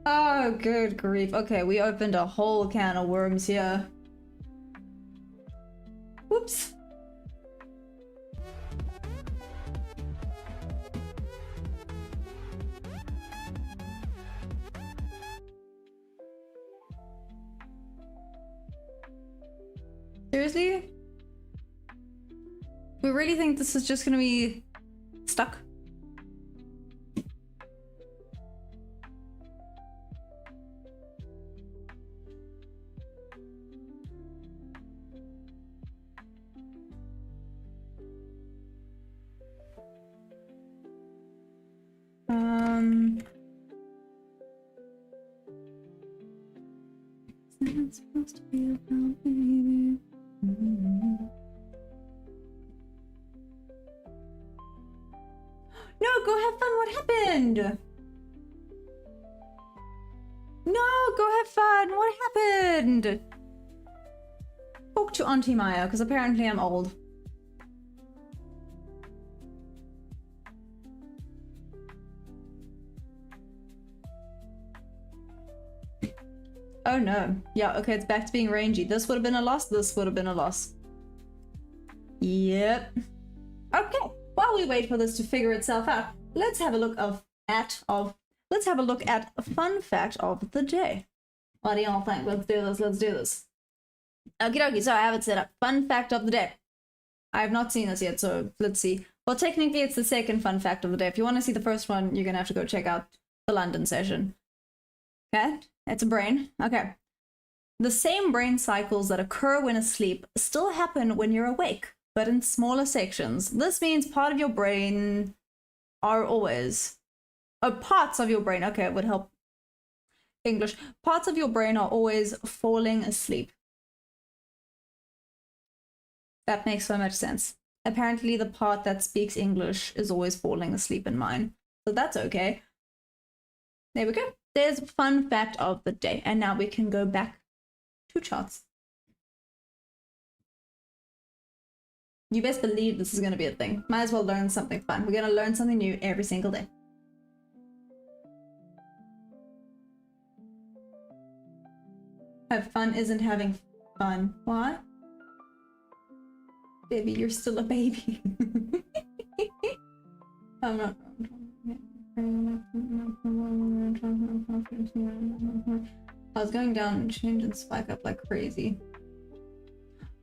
Oh, good grief. Okay, we opened a whole can of worms here. Whoops. Seriously? We really think this is just gonna be stuck? It's not supposed to be about me. No, go have fun. What happened? No, go have fun. What happened? Talk to Auntie Maya, because apparently I'm old. Oh no. Yeah, okay, it's back to being rangy. This would have been a loss. This would have been a loss. Yep. Okay. While we wait for this to figure itself out, let's have a look at a fun fact of the day. What do y'all think? Let's do this. Let's do this. Okie dokie. So I have it set up. Fun fact of the day. I have not seen this yet, so let's see. Well, technically, it's the second fun fact of the day. If you want to see the first one, you're gonna have to go check out the London session. Okay. It's a brain. Okay. The same brain cycles that occur when asleep still happen when you're awake, but in smaller sections. This means part of your brain are always... Oh, parts of your brain. Okay, it would help English. Parts of your brain are always falling asleep. That makes so much sense. Apparently, the part that speaks English is always falling asleep in mine. So that's okay. There we go. There's a fun fact of the day. And now we can go back to charts. You best believe this is going to be a thing. Might as well learn something fun. We're going to learn something new every single day. Have fun isn't having fun. What? Baby, you're still a baby. I'm not... I was going down and change and spike up like crazy.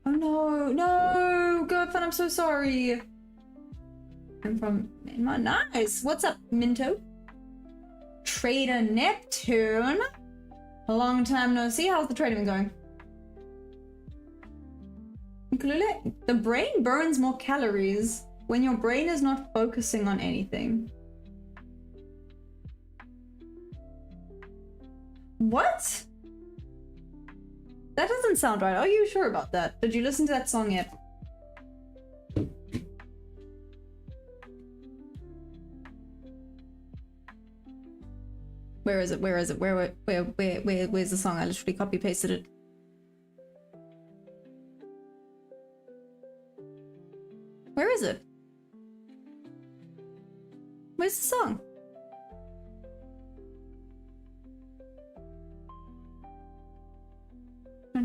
Oh no, no, go fun, I'm so sorry. I'm from Myanmar. Nice. What's up, Minto? Trader Neptune. A long time no see. How's the trading been going? Kulule, the brain burns more calories when your brain is not focusing on anything. What? That doesn't sound right. Are you sure about that? Did you listen to that song yet? Where is it? Where is it? Where's the song? I literally copy pasted it. Where is it? Where's the song?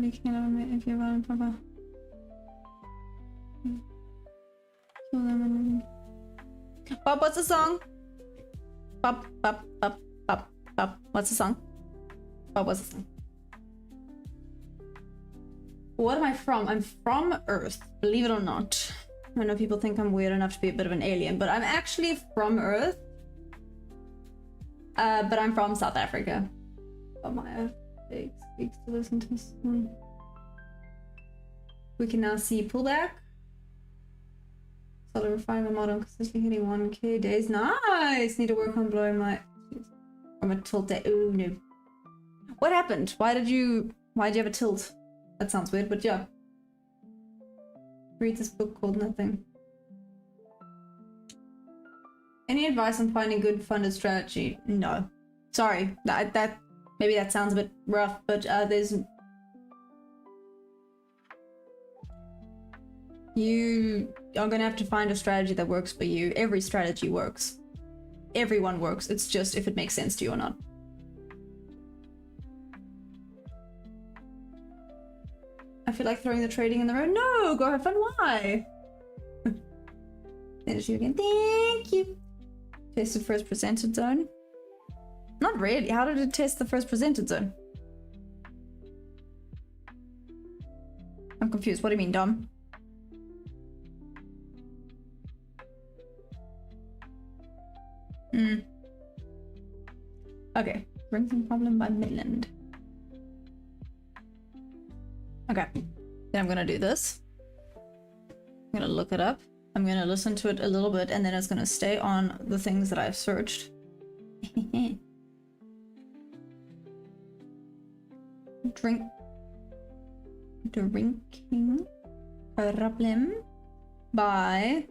If you're running proper. Bob, what's the song? Bob. What's the song? Bob, what's the song? What am I from? I'm from Earth, believe it or not. I know people think I'm weird enough to be a bit of an alien, but I'm actually from Earth. But I'm from South Africa. Oh my Earth speaks to listen to this one. We can now see pullback. Solid refinement model consistently hitting 1k days. Nice! Need to work on blowing my... From a tilt day. Oh no. What happened? Why did you have a tilt? That sounds weird, but yeah. Read this book called Nothing. Any advice on finding good funded strategy? No. Sorry. That maybe that sounds a bit rough, but there's... You are gonna have to find a strategy that works for you. Every strategy works. Everyone works. It's just if it makes sense to you or not. I feel like throwing the trading in the road. No, go have fun. Why? There's you again. Thank you. Tested first presented zone. Not really. How did it test the first presented zone? I'm confused. What do you mean, Dom? Okay. Drinking problem by Midland. Okay. Then I'm gonna do this. I'm gonna look it up. I'm gonna listen to it a little bit, and then it's gonna stay on the things that I've searched. Drinking problem by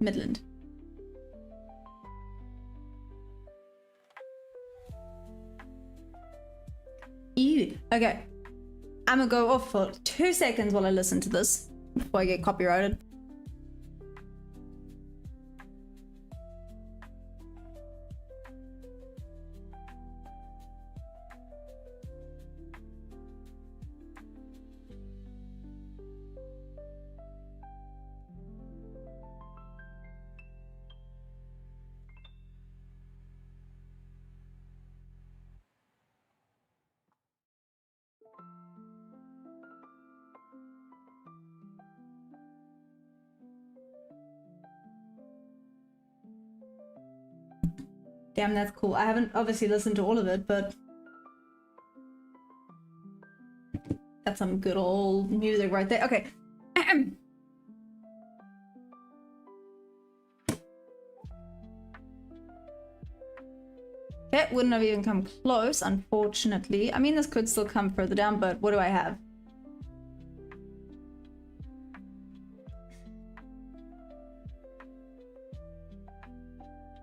Midland. Ew. Okay. I'm gonna go off for 2 seconds while I listen to this before I get copyrighted. Damn, that's cool. I haven't obviously listened to all of it, but that's some good old music right there. Okay. That wouldn't have even come close, unfortunately. I mean, this could still come further down, but what do I have?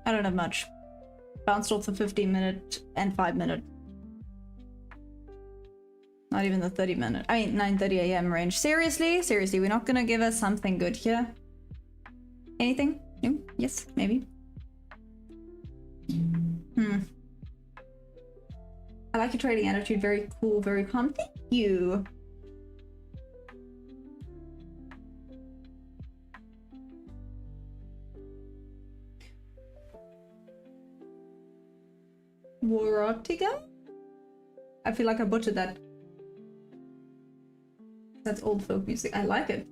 I don't have much. Bounced off the 15-minute and 5-minute. Not even the 30-minute. I mean, 9:30 a.m. range. Seriously? Seriously, we're not gonna give us something good here? Anything? No? Yes? Maybe? I like your trading attitude. Very cool, very calm. Thank you. Worotiga? I feel like I butchered that. That's old folk music. I like it.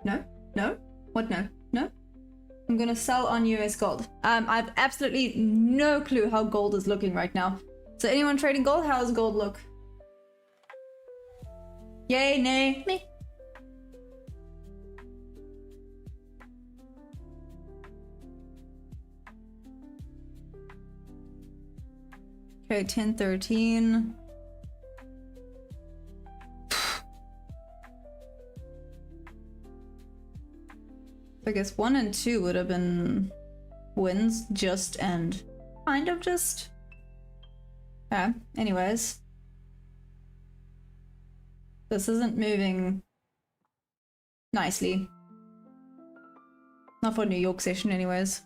No? No? What no? No? I'm gonna sell on US gold. I've absolutely no clue how gold is looking right now. So anyone trading gold, how does gold look? Yay, nay, me. Okay, 1013. I guess 1 and 2 would have been wins, just and kind of just. Yeah, anyways. This isn't moving nicely. Not for New York session anyways.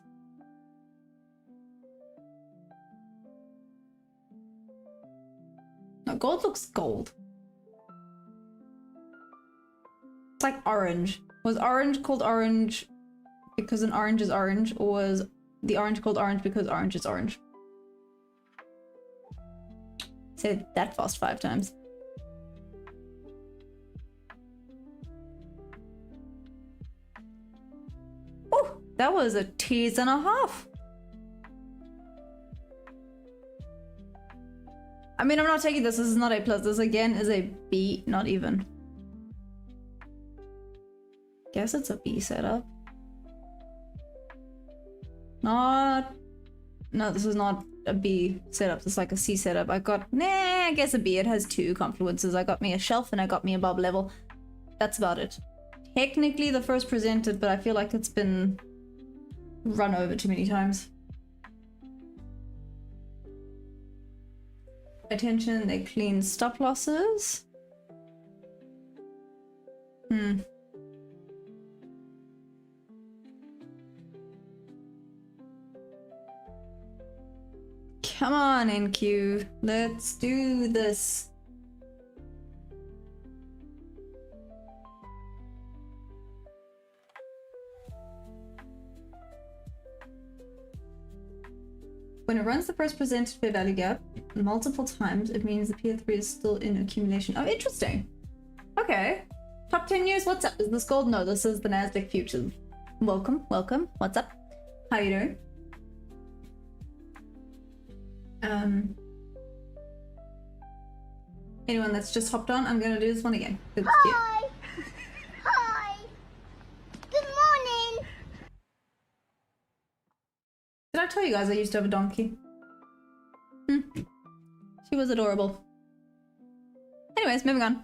No, gold looks gold. It's like orange. Was orange called orange because an orange is orange, or was the orange called orange because orange is orange? Say that fast 5 times. Oh, that was a tease and a half. I mean, I'm not taking this. This is not A+. This again is a B, not even. Guess it's a B setup. Not... No, this is not a B setup. This is like a C setup. I got... Nah, I guess a B. It has 2 confluences. I got me a shelf and I got me a bob level. That's about it. Technically the first presented, but I feel like it's been run over too many times. Attention, they clean stop losses. Come on, NQ. Let's do this. When it runs the first presented fair value gap multiple times, it means the P3 is still in accumulation. Oh, interesting. Okay. Top 10 news, what's up? Is this gold? No, this is the Nasdaq futures. Welcome, welcome. What's up? How you doing? Anyone that's just hopped on, I'm gonna do this one again. Hi! Hi! Good morning! Did I tell you guys I used to have a donkey? She was adorable. Anyways, moving on.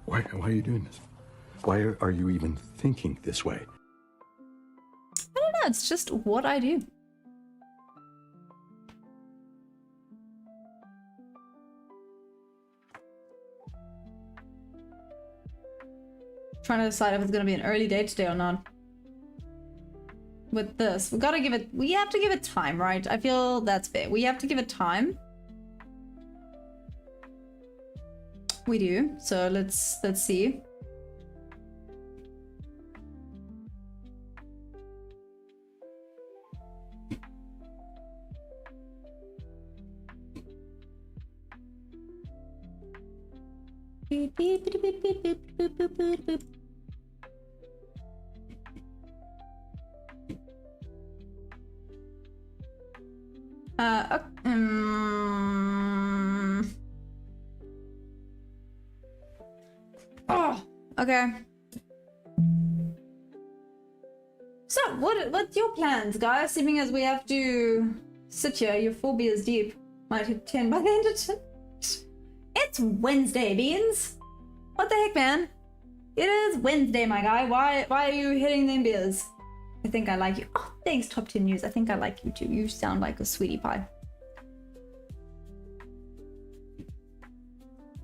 Why are you doing this? Why are you even thinking this way? I don't know, it's just what I do. Trying to decide if it's gonna be an early day today or not. With this, we have to give it time, right? I feel that's fair. We have to give it time. We do. So let's see. Beep, beep, beep, beep, beep, beep, beep, beep, beep, beep. Oh, okay. So, what's your plans, guys? Seeming as we have to sit here, you're 4 beers deep. Might hit 10 by the end of it. It's Wednesday, Beans. What the heck, man? It is Wednesday, my guy. Why are you hitting them beers? I think I like you. Oh, thanks, Top 10 News. I think I like you too. You sound like a sweetie pie.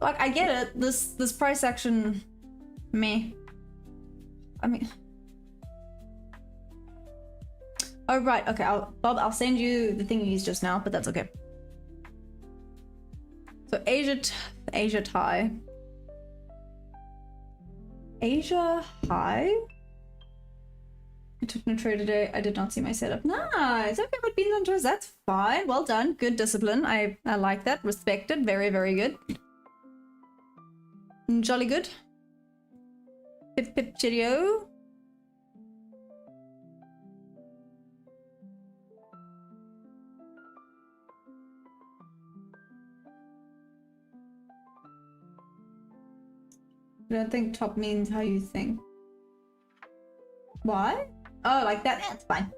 Like, I get it. This price action, me. I mean, oh right. Okay, Bob, I'll send you the thing you used just now, but that's okay. So Asia Thai. Asia High. I took no trade today. I did not see my setup. Nice. Okay, but beans on toast. That's fine. Well done. Good discipline. I like that. Respected. Very, very good. Jolly good. Pip pip cheerio. I don't think top means how you think. Why? Oh, like that? That's fine.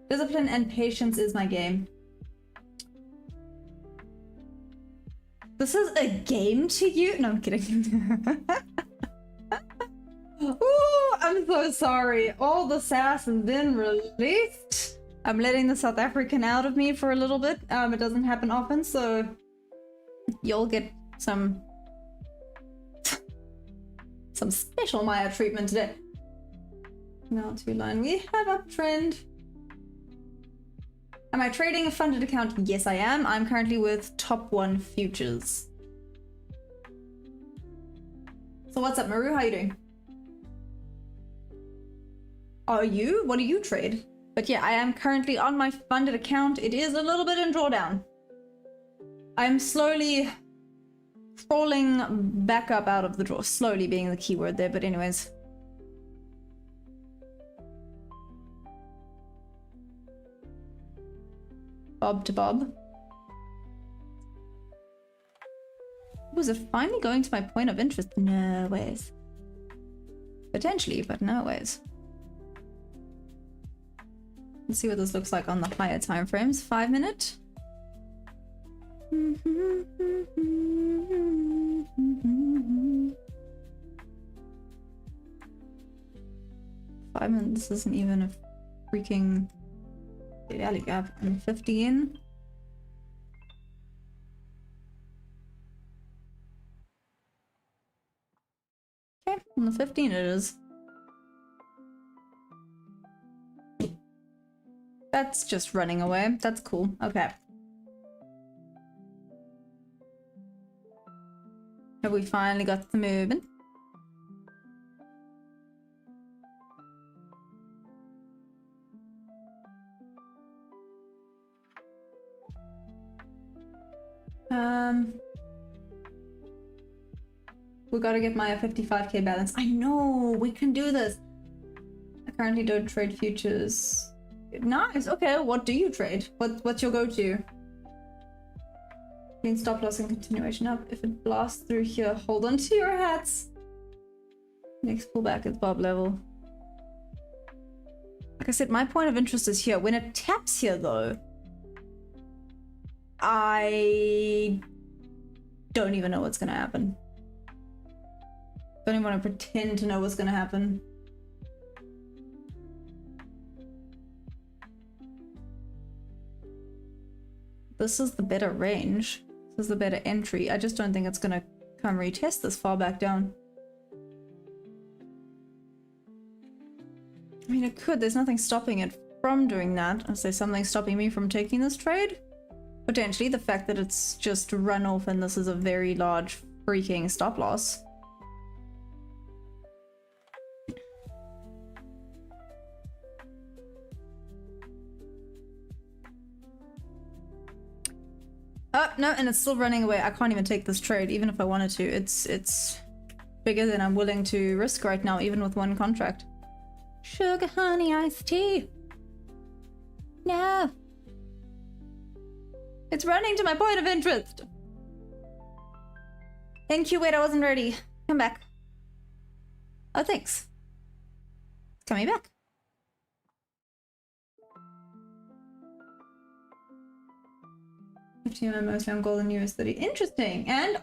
Discipline and patience is my game. This is a game to you? No, I'm kidding. Ooh, I'm so sorry. All the sass has been released. I'm letting the South African out of me for a little bit. It doesn't happen often, so you'll get some special Maya treatment today. Now to line. We have uptrend. Am I trading a funded account? Yes, I am. I'm currently with Top 1 Futures. So what's up, Maru? How you doing? Are you? What do you trade? But yeah, I am currently on my funded account. It is a little bit in drawdown. I'm slowly crawling back up out of the draw. Slowly being the keyword there, but anyways. Bob to Bob. Was it finally going to my point of interest? No ways. Potentially, but no ways. Let's see what this looks like on the higher time frames. 5 minute. 5 minutes. This isn't even a freaking daily gap. And 15. Okay, on the 15 it is. That's just running away. That's cool. Okay. Have we finally got the movement? We gotta get my 55k balance. I know, we can do this. I currently don't trade futures. Nice, okay, what do you trade? What's your go-to? Clean stop loss and continuation up. If it blasts through here, hold on to your hats. Next pullback is bob level. Like I said, my point of interest is here. When it taps here though, I don't even know what's gonna happen. Don't even want to pretend to know what's gonna happen. This is the better range. This is the better entry. I just don't think it's gonna come retest this far back down. I mean, it could. There's nothing stopping it from doing that. Is there something stopping me from taking this trade? Potentially the fact that it's just run off and this is a very large freaking stop loss. Oh, no, and it's still running away. I can't even take this trade, even if I wanted to. It's bigger than I'm willing to risk right now, even with one contract. Sugar, honey, iced tea. No. It's running to my point of interest. Thank you, wait, I wasn't ready. Come back. Oh, thanks. It's coming back. Mostly on gold and US30. Interesting. And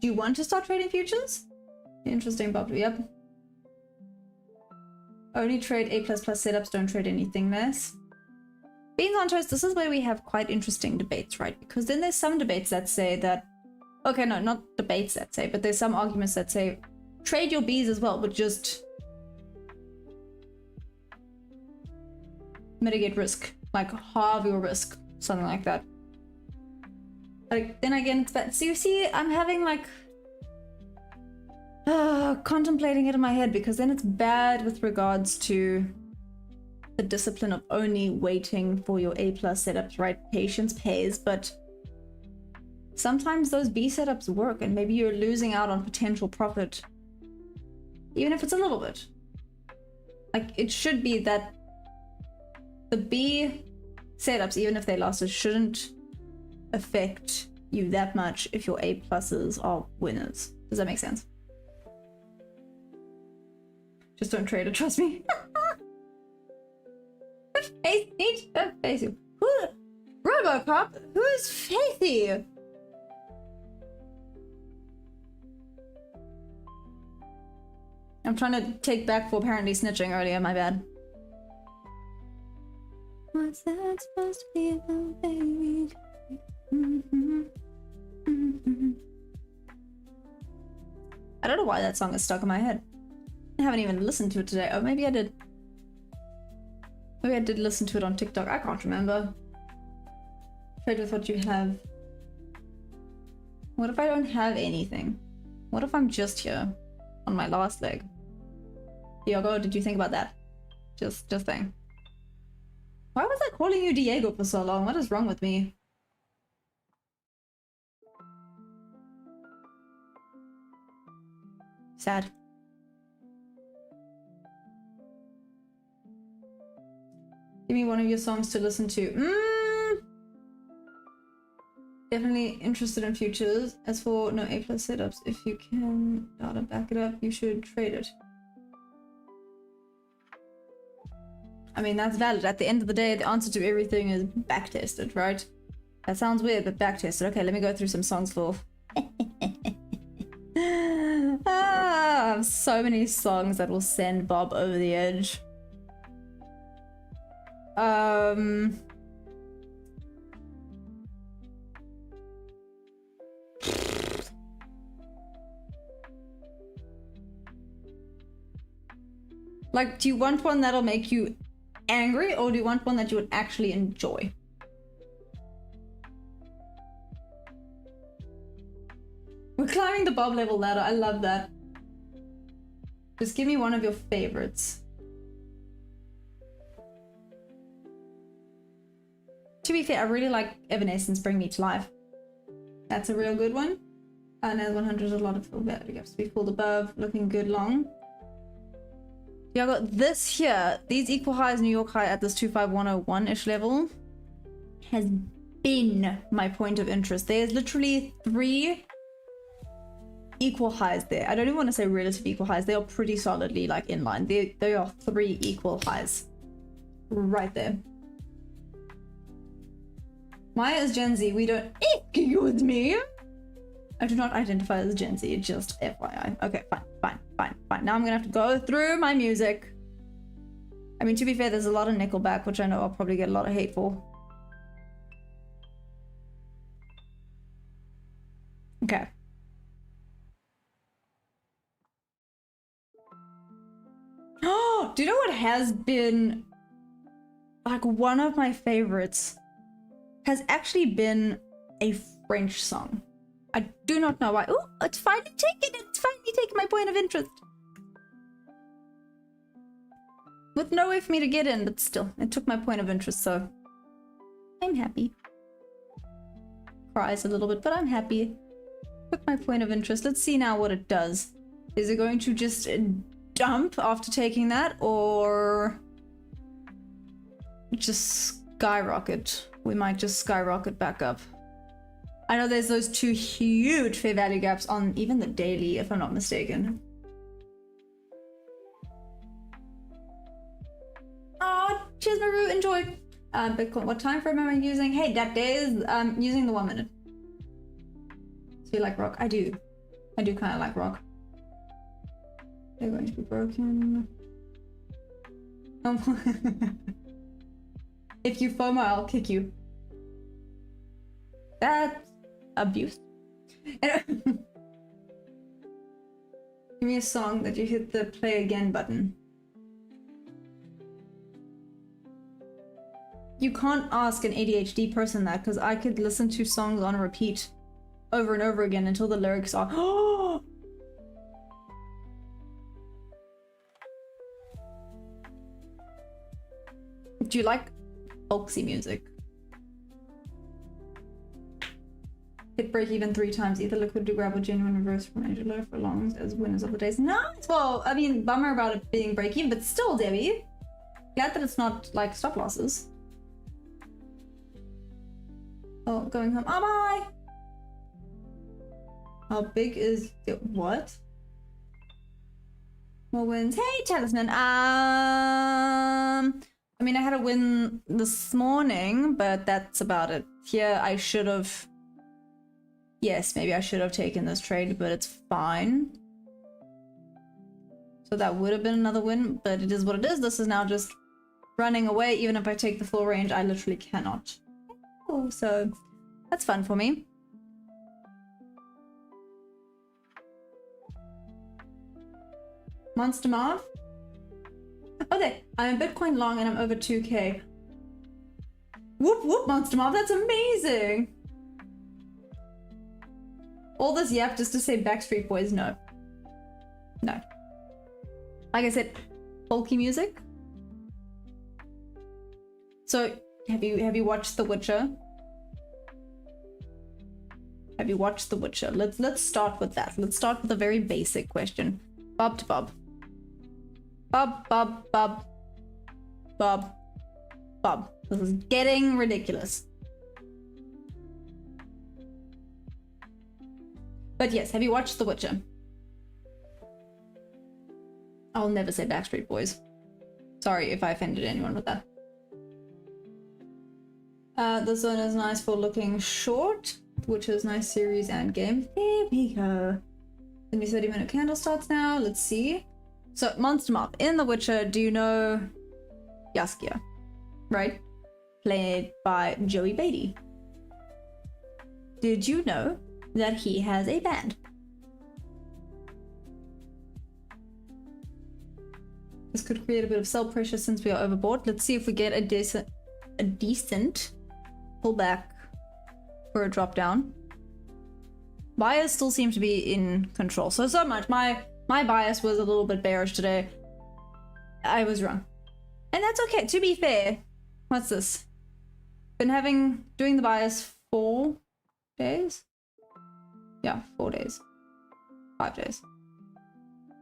do you want to start trading futures? Interesting, Bob. Yep. Only trade A++ setups, don't trade anything less. Beans on toast, this is where we have quite interesting debates, right? Because then there's some debates that say that, okay, no, not debates that say, but there's some arguments that say trade your Bs as well, but just mitigate risk, like halve your risk, something like that. Like, then again, it's bad. So you see, I'm having like contemplating it in my head, because then it's bad with regards to the discipline of only waiting for your A+ setups, right? Patience pays, but sometimes those B setups work and maybe you're losing out on potential profit, even if it's a little bit. Like, it should be that the B setups, even if they losses, shouldn't affect you that much if your A pluses are winners. Does that make sense? Just don't trade it, trust me. Facey. Robocop? Who's Facey? I'm trying to take back for apparently snitching earlier, my bad. What's that supposed to be about, baby? I don't know why that song is stuck in my head. I haven't even listened to it today. Oh, maybe I did. Maybe I did listen to it on TikTok. I can't remember. Trade with what you have. What if I don't have anything? What if I'm just here on my last leg? Diego, did you think about that? Just think. Why was I calling you Diego for so long? What is wrong with me? Sad. Give me one of your songs to listen to. Definitely interested in futures. As for no A+ setups, if you can data back it up, you should trade it. I mean, that's valid. At the end of the day, the answer to everything is backtested, right? That sounds weird, but backtested. Okay, let me go through some songs for... I have so many songs that will send Bob over the edge. Like, do you want one that'll make you angry, or do you want one that you would actually enjoy? We're climbing the Bob level ladder. I love that. Just give me one of your favorites. To be fair, I really like Evanescence Bring Me to Life. That's a real good one. And there's 100 is a lot of fill value gaps. We pulled above, looking good long. Yeah, I got this here. These equal highs, New York high at this 25101-ish level has been my point of interest. There's literally 3 equal highs there. I don't even want to say relative equal highs. They are pretty solidly like in line. They are 3 equal highs right there. Maya is Gen Z. We don't excuse me. I do not identify as Gen Z, just FYI. Okay, fine. Now I'm gonna have to go through my music. I mean, to be fair, there's a lot of Nickelback, which I know I'll probably get a lot of hate for. Okay. Oh, do you know what has been like one of my favorites? Has actually been a French song. I do not know why. Oh, it's finally taken my point of interest. With no way for me to get in, but still, it took my point of interest, so I'm happy. Cries a little bit, but I'm happy. Took my point of interest. Let's see now what it does. Is it going to just dump after taking that, or just skyrocket? We might just skyrocket back up. I know there's those 2 huge fair value gaps on even the daily, if I'm not mistaken. Oh, cheers, Maru, enjoy. Bitcoin, what time frame am I using? Hey, that day is using the 1 minute. So you like rock? I do kind of like rock. They're going to be broken. If you FOMO, I'll kick you. That's abuse. Give me a song that you hit the play again button. You can't ask an ADHD person that, because I could listen to songs on repeat over and over again until the lyrics are oh. Do you like folksy music? Hit break even 3 times, either liquidity grab or genuine reverse from Angelo for long as winners of the days. Nice! Well, I mean, bummer about it being break even, but still, Debbie. Glad that it's not like stop losses. Oh, going home. Oh, bye! How big is it? What? More wins. Hey, Talisman. I mean, I had a win this morning, but that's about it. Here, I should have. Yes, maybe I should have taken this trade, but it's fine. So that would have been another win, but it is what it is. This is now just running away. Even if I take the full range, I literally cannot. Oh, so that's fun for me. Monster Marv? Okay, I'm a Bitcoin long and I'm over 2K. Whoop whoop, Monster Marv, that's amazing! All this yap just to say Backstreet Boys, no. No. Like I said, folky music. So, have you watched The Witcher? Have you watched The Witcher? Let's start with that. Let's start with a very basic question. Bob to Bob. Bob, Bob, Bob. Bob. Bob. This is getting ridiculous. But yes, have you watched The Witcher? I'll never say Backstreet Boys. Sorry if I offended anyone with that. This one is nice for looking short, which is nice series and game. There we go. The new 30-minute candle starts now. Let's see. So, Monster Mob. In The Witcher, do you know Jaskier? Right? Played by Joey Beatty. Did you know that he has a band? This could create a bit of sell pressure since we are overbought. Let's see if we get a decent pullback for a drop down. Buyers still seem to be in control. So much. My bias was a little bit bearish today. I was wrong. And that's okay. To be fair, what's this? Been doing the bias 4 days? Yeah, 4 days. 5 days.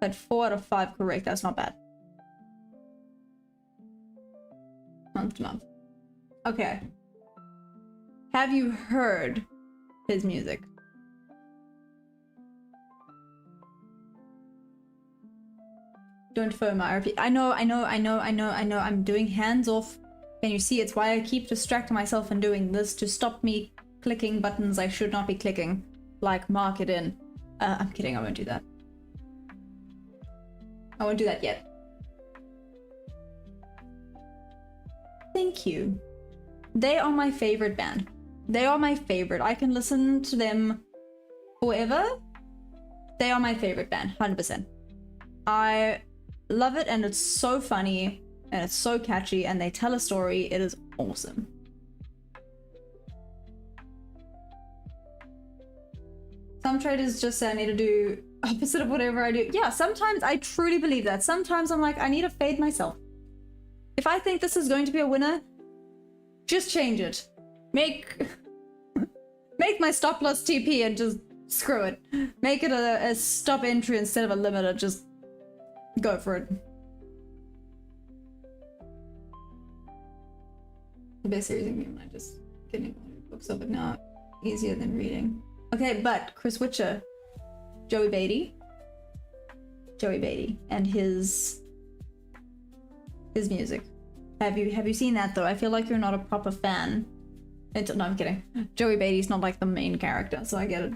But 4 out of 5 correct, that's not bad. Month to month. Okay. Have you heard his music? Don't FOMO, I repeat. I know. I'm doing hands off. Can you see? It's why I keep distracting myself and doing this to stop me clicking buttons I should not be clicking. Like mark it in. I'm kidding, I won't do that. I won't do that yet. Thank you. They are my favorite band. They are my favorite. I can listen to them forever. They are my favorite band, 100%. I love it, and it's so funny and it's so catchy, and they tell a story. It is awesome. Some traders just say I need to do opposite of whatever I do. Yeah, sometimes I truly believe that. Sometimes I'm like, I need to fade myself. If I think this is going to be a winner, just change it. Make my stop loss TP and just screw it. Make it a stop entry instead of a limiter. Just go for it. The best series in game, I just getting books of it now. Easier than reading. Okay, but Chris Witcher, Joey Beatty, and his music. Have you seen that though? I feel like you're not a proper fan. No, I'm kidding. Joey Beatty's not like the main character, so I get it.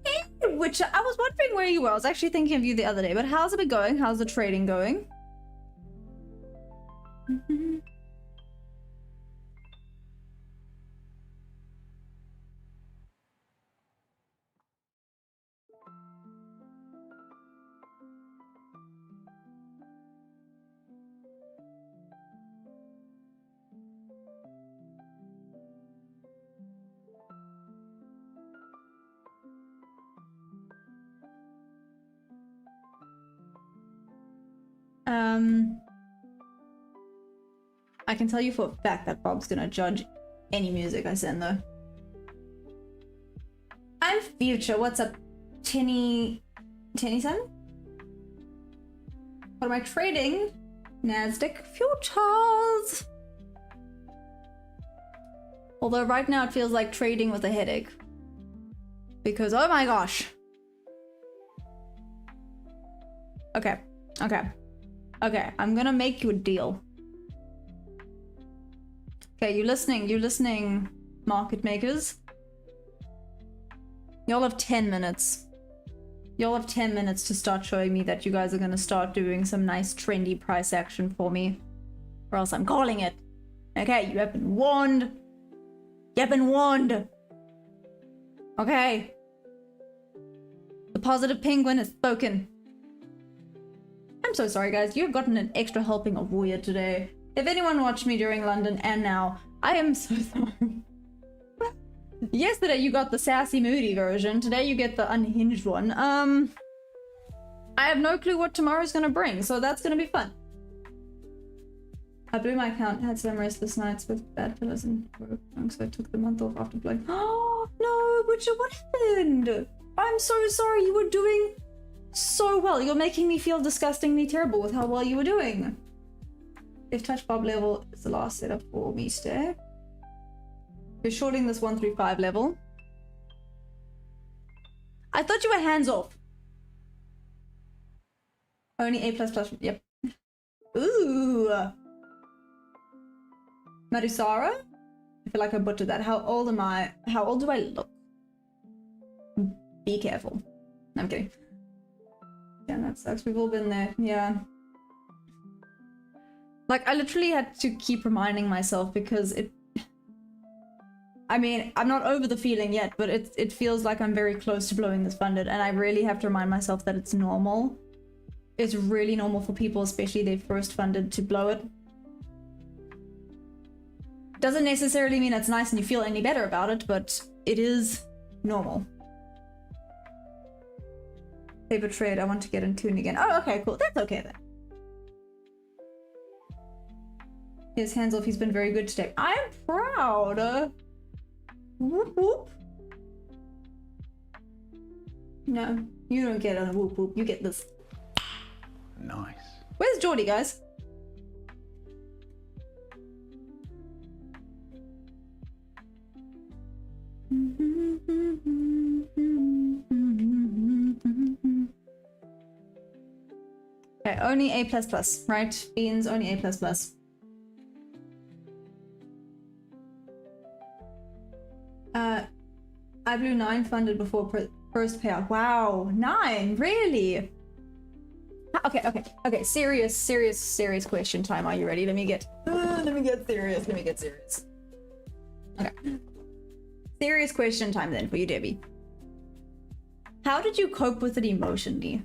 Hey, Witcher, I was wondering where you were. I was actually thinking of you the other day, but how's it been going? How's the trading going? I can tell you for a fact that Bob's gonna judge any music I send though. I'm Future. What's up, Tenny-san? What am I trading? Nasdaq futures. Although right now it feels like trading with a headache. Because oh my gosh. Okay. Okay, I'm gonna make you a deal. Okay, you listening, market makers? Y'all have 10 minutes. Y'all have 10 minutes to start showing me that you guys are gonna start doing some nice trendy price action for me. Or else I'm calling it. Okay, you have been warned. You have been warned. Okay. The positive penguin has spoken. I'm so sorry guys, you've gotten an extra helping of weird today. If anyone watched me during London and now, I am so sorry. Yesterday you got the sassy moody version, today you get the unhinged one. I have no clue what tomorrow's gonna bring, so that's gonna be fun. I blew my account, had some restless nights with bad pillows and work, so I took the month off after playing. Oh no, Witcher, what happened? I'm so sorry, you were doing so well. You're making me feel disgustingly terrible with how well you were doing. If touch bob level is the last setup for me today. You're shorting this 135 level. I thought you were hands off. Only A++. Yep. Ooh. Marusara? I feel like I butchered that. How old am I? How old do I look? Be careful. No, I'm kidding. Yeah, that sucks. We've all been there. Yeah. Like, I literally had to keep reminding myself because it... I mean, I'm not over the feeling yet, but it feels like I'm very close to blowing this funded, and I really have to remind myself that it's normal. It's really normal for people, especially they first funded, to blow it. Doesn't necessarily mean it's nice and you feel any better about it, but it is normal. Favorite trade, I want to get in tune again. Oh, okay, cool. That's okay then. His hands off, he's been very good today. I'm proud. Whoop whoop. No, you don't get a whoop whoop. You get this. Nice. Where's Geordie, guys? Okay, only A++, right? Beans, only A++. I blew 9 funded before first payout. Wow, 9, really? Okay. Serious question time. Are you ready? Let me get serious. Okay. Serious question time then for you, Debbie. How did you cope with it emotionally?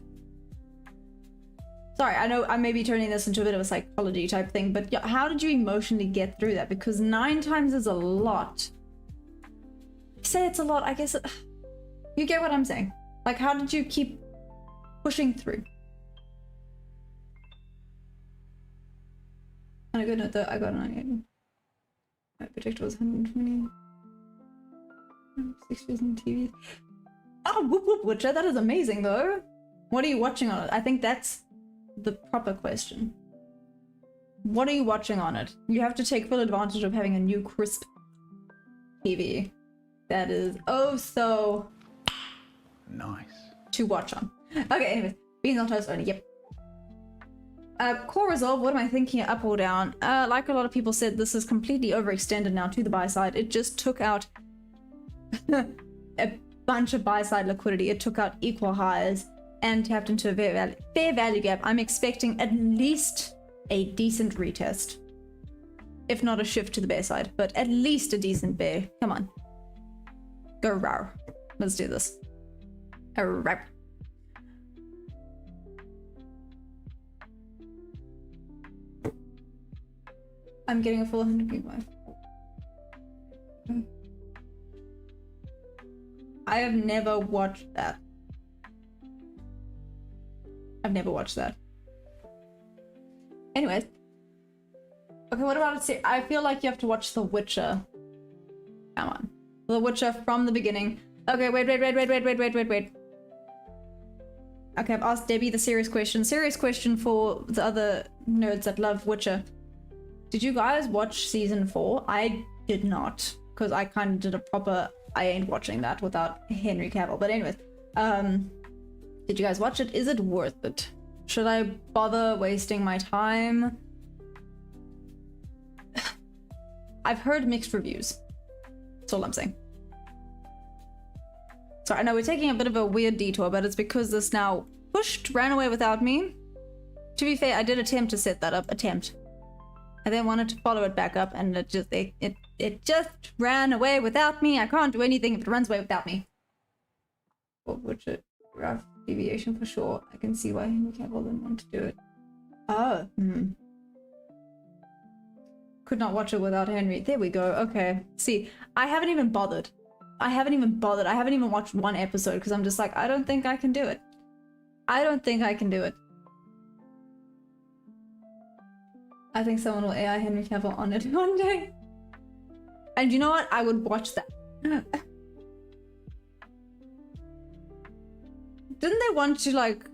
Sorry, I know I may be turning this into a bit of a psychology type thing, but how did you emotionally get through that? Because 9 times is a lot. I say it's a lot, I guess you get what I'm saying. Like, how did you keep pushing through? On a good note though, I got 98. My projector was 120. 6 years on TV. Oh, whoop whoop Witcher, that is amazing though. What are you watching on it? I think that's the proper question. What are you watching on it? You have to take full advantage of having a new crisp TV. That is oh so Nice. to watch on. Okay, anyways, beans on toast only, yep. Core resolve, what am I thinking, up or down? Like a lot of people said, this is completely overextended now to the buy side. It just took out a bunch of buy side liquidity. It took out equal highs and tapped into a fair value gap. I'm expecting at least a decent retest, if not a shift to the bear side, but at least a decent bear. Come on, go row. Let's do this. A row. I'm getting a full 100 gig wife. I have never watched that. I've never watched that. Anyways. Okay, what about it? I feel like you have to watch The Witcher. Come on. The Witcher from the beginning. Okay, wait. Okay, I've asked Debbie the serious question. Serious question for the other nerds that love Witcher. Did you guys watch season 4? I did not, because I kind of did a proper I ain't watching that without Henry Cavill. But anyways, did you guys watch it? Is it worth it? Should I bother wasting my time? I've heard mixed reviews. That's all I'm saying. So I know we're taking a bit of a weird detour, but it's because this now ran away without me. To be fair, I did attempt to set that up. I then wanted to follow it back up, and it just ran away without me. I can't do anything if it runs away without me. Which is rough deviation for sure. I can see why Henry Cavill didn't want to do it. Oh, could not watch it without Henry. There we go. Okay. See, I haven't even bothered. I haven't even watched one episode because I'm just like, I don't think I can do it. I think someone will AI Henry Cavill on it one day. And you know what? I would watch that. Didn't they want to like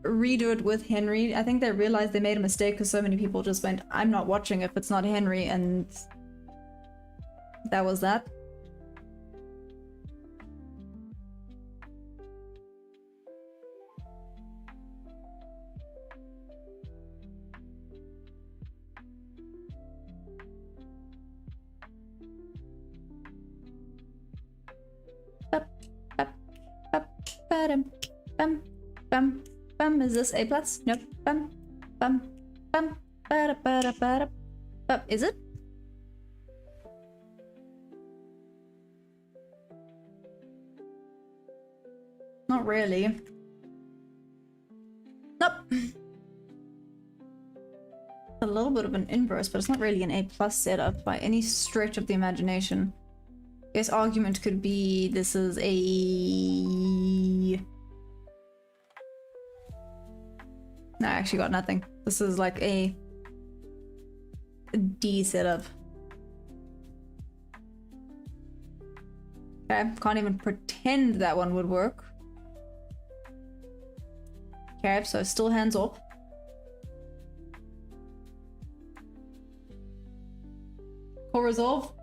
redo it with Henry? I think they realized they made a mistake because so many people just went, I'm not watching if it's not Henry, and that was that. Is this A+? Nope. Is it? Not really. Nope. A little bit of an inverse, but it's not really an A+ setup by any stretch of the imagination. I guess argument could be this is a... No, I actually got nothing. This is like a D setup. Okay, can't even pretend that one would work. Okay, so still hands off. Core resolve.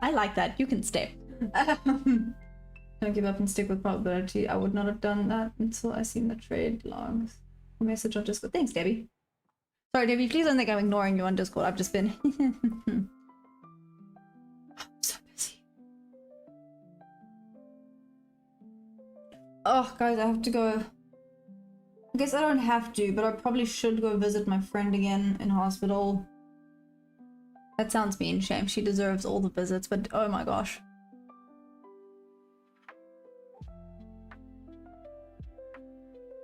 I like that. You can stay. Don't give up and stick with probability. I would not have done that until I seen the trade logs. A message on Discord. Thanks, Debbie. Sorry, Debbie. Please don't think I'm ignoring you on Discord. I've just been so busy. Oh, guys, I have to go. I guess I don't have to, but I probably should go visit my friend again in hospital. That sounds mean, shame. She deserves all the visits, but oh my gosh.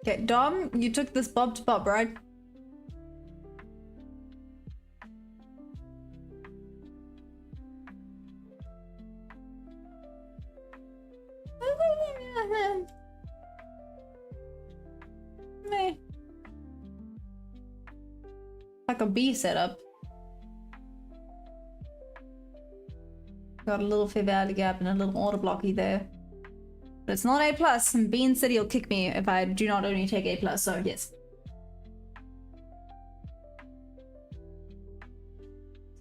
Okay, Dom, you took this bob to bob, right? Like a B setup. Got a little fair value gap and a little order blocky there. But it's not A+, and Bean City will kick me if I do not only take A+, so yes.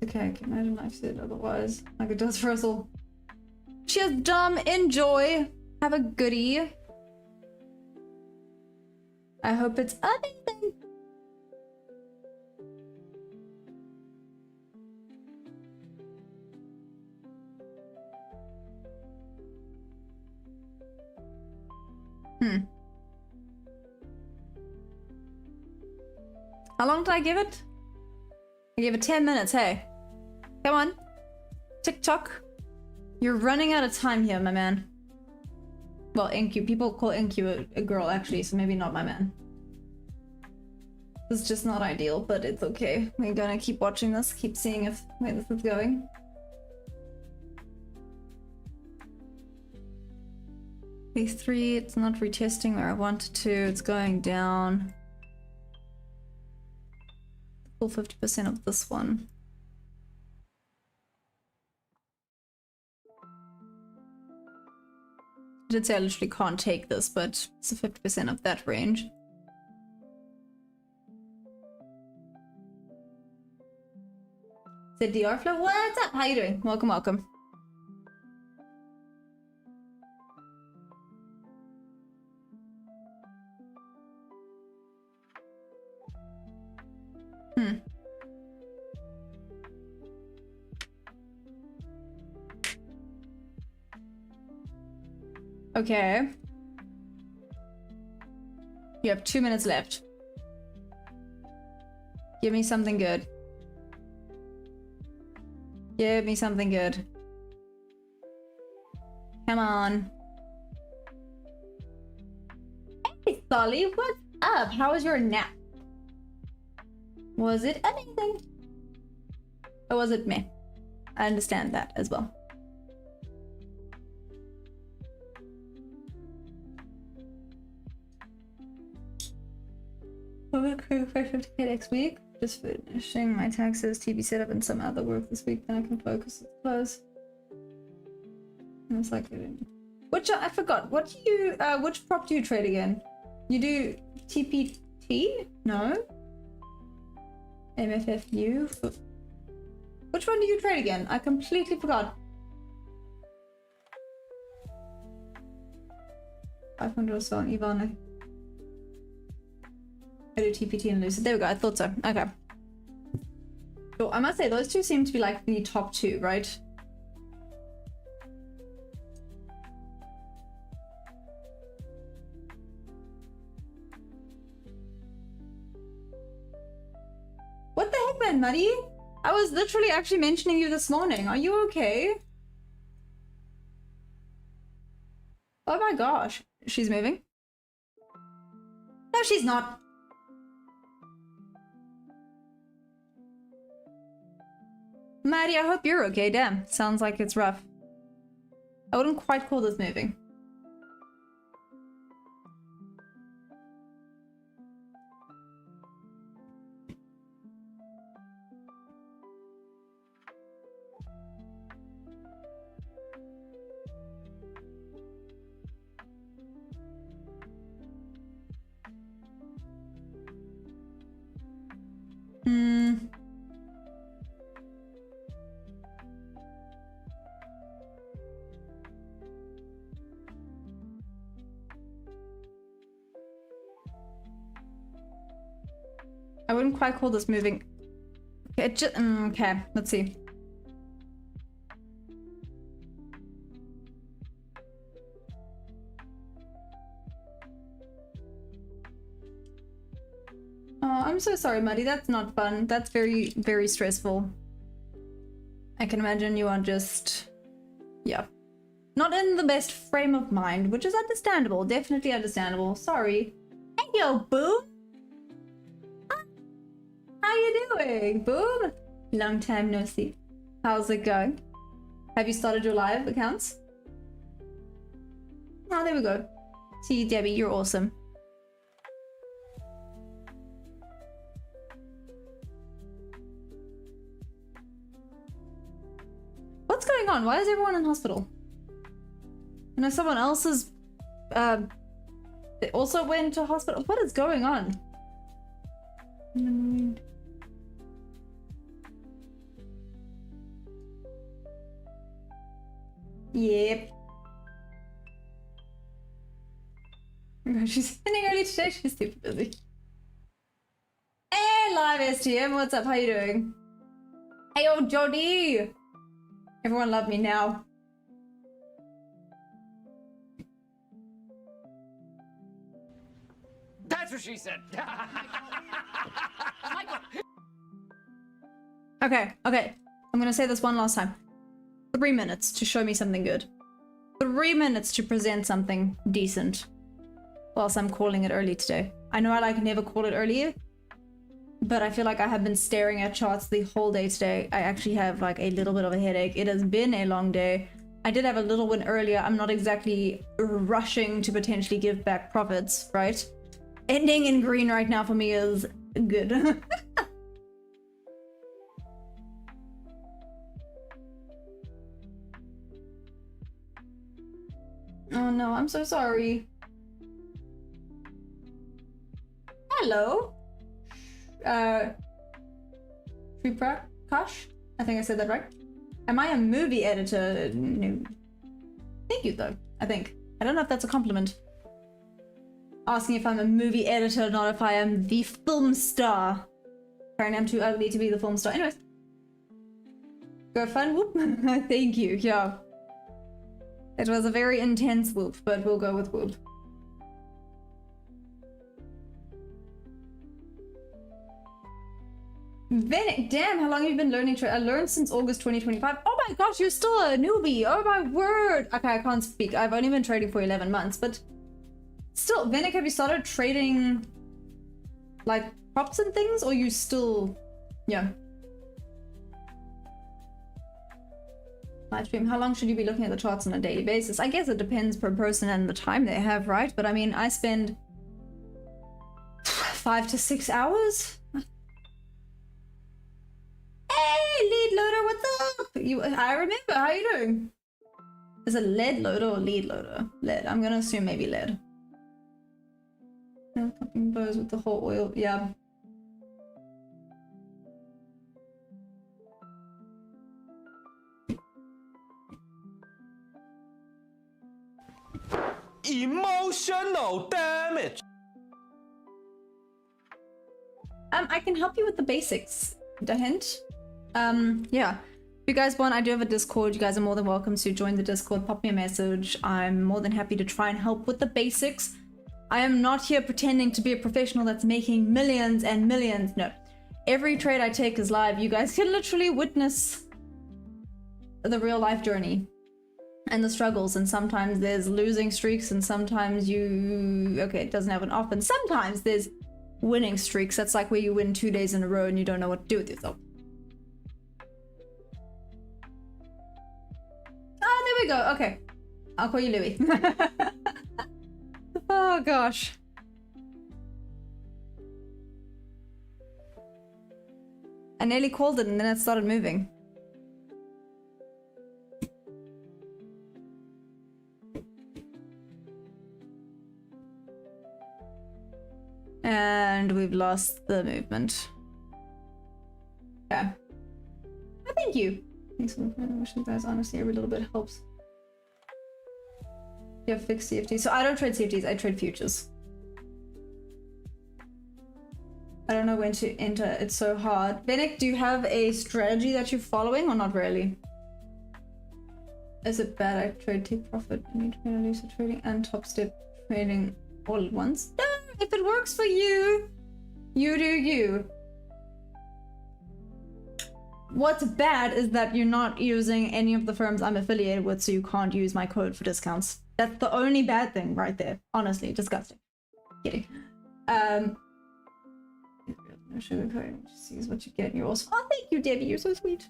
It's okay, I can imagine life said otherwise. Like it does for us all. Cheers, Dom. Enjoy. Have a goodie. I hope it's amazing. How long did I give it? I gave it 10 minutes, hey. Come on. TikTok. You're running out of time here, my man. Well, NQ. People call NQ a girl, actually, so maybe not my man. It's just not ideal, but it's okay. We're gonna keep watching this, keep seeing if where this is going. Phase 3, it's not retesting where I wanted to, it's going down. Full 50% of this one. I did say I literally can't take this, but it's a 50% of that range. Said DR Flow, what's up? How you doing? Welcome, welcome. Okay. You have 2 minutes left. Give me something good. Give me something good. Come on. Hey, Solly, what's up? How was your nap? Was it amazing? Or was it meh? I understand that as well. I'll accrue for 50K next week. Just finishing my taxes, TV setup, and some other work this week. Then I can focus. It's close. And it's like, which I forgot. What do you? Which prop do you trade again? You do TPT? No. MFFU. Which one do you trade again? I completely forgot. 500 or so on Ivana. I do TPT and Lucid. There we go. I thought so. Okay. So I must say, those two seem to be like the top two, right? What the heck, man, Maddie? I was literally actually mentioning you this morning. Are you okay? Oh my gosh. She's moving? No, she's not. Maddie, I hope you're okay. Damn, sounds like it's rough. I wouldn't quite call this moving. I wouldn't quite call this moving. Okay, okay, let's see. Oh, I'm so sorry, Muddy. That's not fun. That's very, very stressful. I can imagine you are just... yeah. Not in the best frame of mind, which is understandable. Definitely understandable. Sorry. Hey, yo, Boom! How you doing, Boom? Long time no see. How's it going? Have you started your live accounts? Oh, there we go. See, Debbie, you're awesome. What's going on? Why is everyone in hospital? I know someone else is... they also went to hospital. What is going on? Yep. She's sending early today. She's super busy. Hey, live STM. What's up? How you doing? Hey, yo, Jody. Everyone love me now. That's what she said. Okay. I'm gonna say this one last time. 3 minutes to show me something good. 3 minutes to present something decent. Whilst I'm calling it early today. I know I never call it early, but I feel like I have been staring at charts the whole day today. I actually have like a little bit of a headache. It has been a long day. I did have a little win earlier. I'm not exactly rushing to potentially give back profits, right? Ending in green right now for me is good. Oh no, I'm so sorry. Hello. Prakash? I think I said that right. Am I a movie editor? No. Thank you though, I think. I don't know if that's a compliment. Asking if I'm a movie editor, not if I am the film star. Apparently I'm too ugly to be the film star. Anyways. Go fun whoop. Thank you, yeah. It was a very intense whoop, but we'll go with whoop. Damn, how long have you been learning trade? I learned since August 2025. Oh my gosh, you're still a newbie. Oh my word. Okay, I can't speak. I've only been trading for 11 months, but still, Venik, have you started trading like props and things, or you still, yeah. Live stream, how long should you be looking at the charts on a daily basis? I guess it depends per person and the time they have, right? But I mean, I spend 5 to 6 hours. Hey, lead loader, what's up? I remember, how you doing? Is it lead loader or lead loader? Lead, I'm gonna assume maybe lead. No, popping bows with the whole oil, yeah. Emotional damage. I can help you with the basics. A hint. Yeah. If you guys want, I do have a Discord. You guys are more than welcome to join the Discord. Pop me a message. I'm more than happy to try and help with the basics. I am not here pretending to be a professional that's making millions and millions. No. Every trade I take is live. You guys can literally witness the real life journey and the struggles. And sometimes there's losing streaks, and sometimes okay, it doesn't happen often. Sometimes there's winning streaks. That's like where you win 2 days in a row and you don't know what to do with yourself. Oh, there we go. Okay. I'll call you Louis. Oh gosh. I nearly called it and then it started moving. And we've lost the movement. Yeah. Oh, thank you. Thanks for the wish, guys. Honestly, every little bit helps. You have fixed CFDs. So I don't trade CFDs, I trade futures. I don't know when to enter. It's so hard. Benek, do you have a strategy that you're following or not really? Is it bad I trade take profit? I need to lucid trading and top step trading all at once? No, if it works for you, you do you. What's bad is that you're not using any of the firms I'm affiliated with, so you can't use my code for discounts. That's the only bad thing right there. Honestly, disgusting. Kidding. No sugarcoating. Just use what you get. You're awesome. Oh, thank you, Debbie. You're so sweet.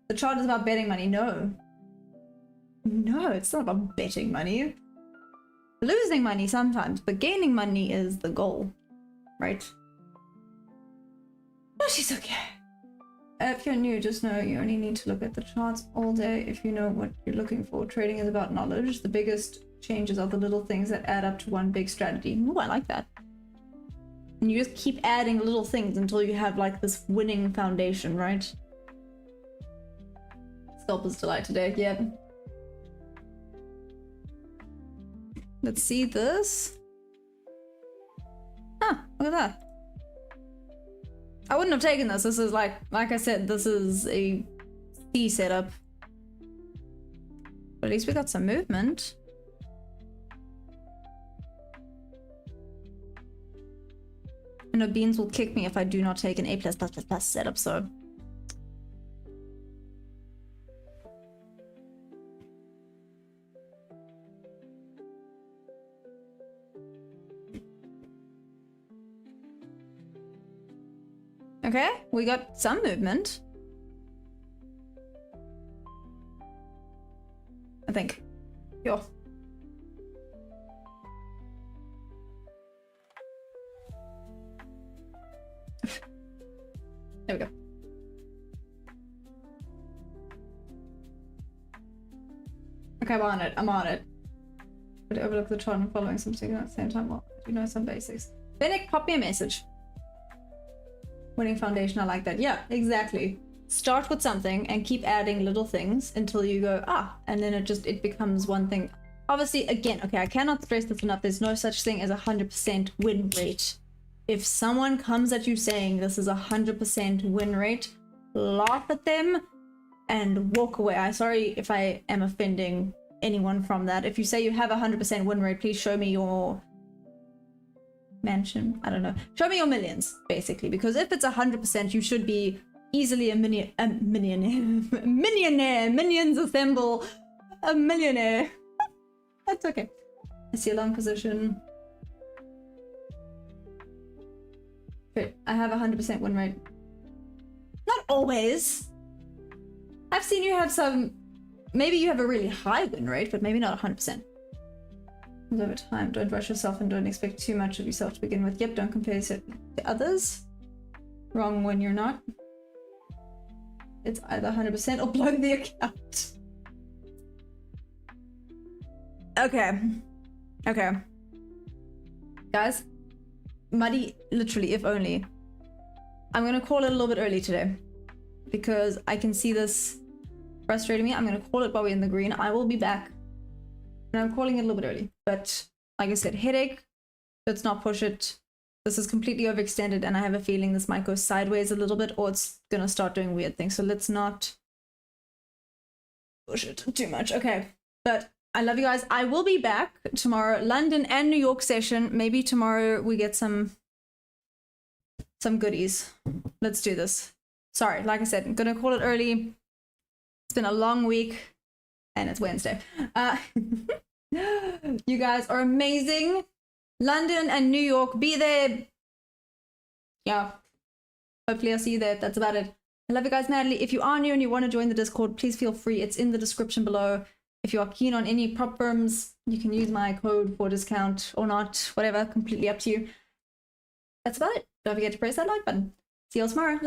The chart is about betting money. No. No, it's not about betting money. Losing money sometimes, but gaining money is the goal, right? Oh, she's okay. If you're new, just know you only need to look at the charts all day if you know what you're looking for. Trading is about knowledge. The biggest changes are the little things that add up to one big strategy. Ooh, I like that. And you just keep adding little things until you have like this winning foundation, right? Scalper's delight today, yeah. Let's see this. Ah, look at that. I wouldn't have taken this. This is like I said, this is a C setup. But at least we got some movement. I know Beans will kick me if I do not take an A+++ setup, so. Okay, we got some movement. I think. Yo. There we go. Okay, I'm on it. I'm on it. But overlook the chart and following something at the same time. Well, you know some basics. Benek, pop me a message. Winning foundation, I like that. Yeah, exactly. Start with something and keep adding little things until you go, and then it becomes one thing. Obviously, again, okay, I cannot stress this enough. There's no such thing as 100% win rate. If someone comes at you saying this is 100% win rate, laugh at them and walk away. I'm sorry if I am offending anyone from that. If you say you have 100% win rate, please show me your mansion. I don't know. Show me your millions, basically, because if it's 100%, you should be easily a millionaire. Millionaire. Minions assemble. A millionaire. That's okay. I see a long position. But I have 100% win rate. Not always. I've seen you have some. Maybe you have a really high win rate, but maybe not 100%. Over time, don't rush yourself and don't expect too much of yourself to begin with. Yep, don't compare yourself to others. Wrong when you're not. It's either 100% or blow the account. Okay. Okay. Guys, muddy, literally, if only. I'm gonna call it a little bit early today because I can see this frustrating me. I'm gonna call it while we're in the green. I will be back. And I'm calling it a little bit early, but like I said, headache, let's not push it. This is completely overextended and I have a feeling this might go sideways a little bit or it's gonna start doing weird things. So let's not push it too much. Okay, but I love you guys. I will be back tomorrow, London and New York session. Maybe tomorrow we get some goodies. Let's do this. Sorry, like I said, I'm gonna call it early. It's been a long week. And it's Wednesday. You guys are amazing. London and New York, be there. Yeah. Hopefully I'll see you there. That's about it. I love you guys madly. If you are new and you want to join the Discord, please feel free. It's in the description below. If you are keen on any prop firms, you can use my code for discount or not. Whatever. Completely up to you. That's about it. Don't forget to press that like button. See you all tomorrow.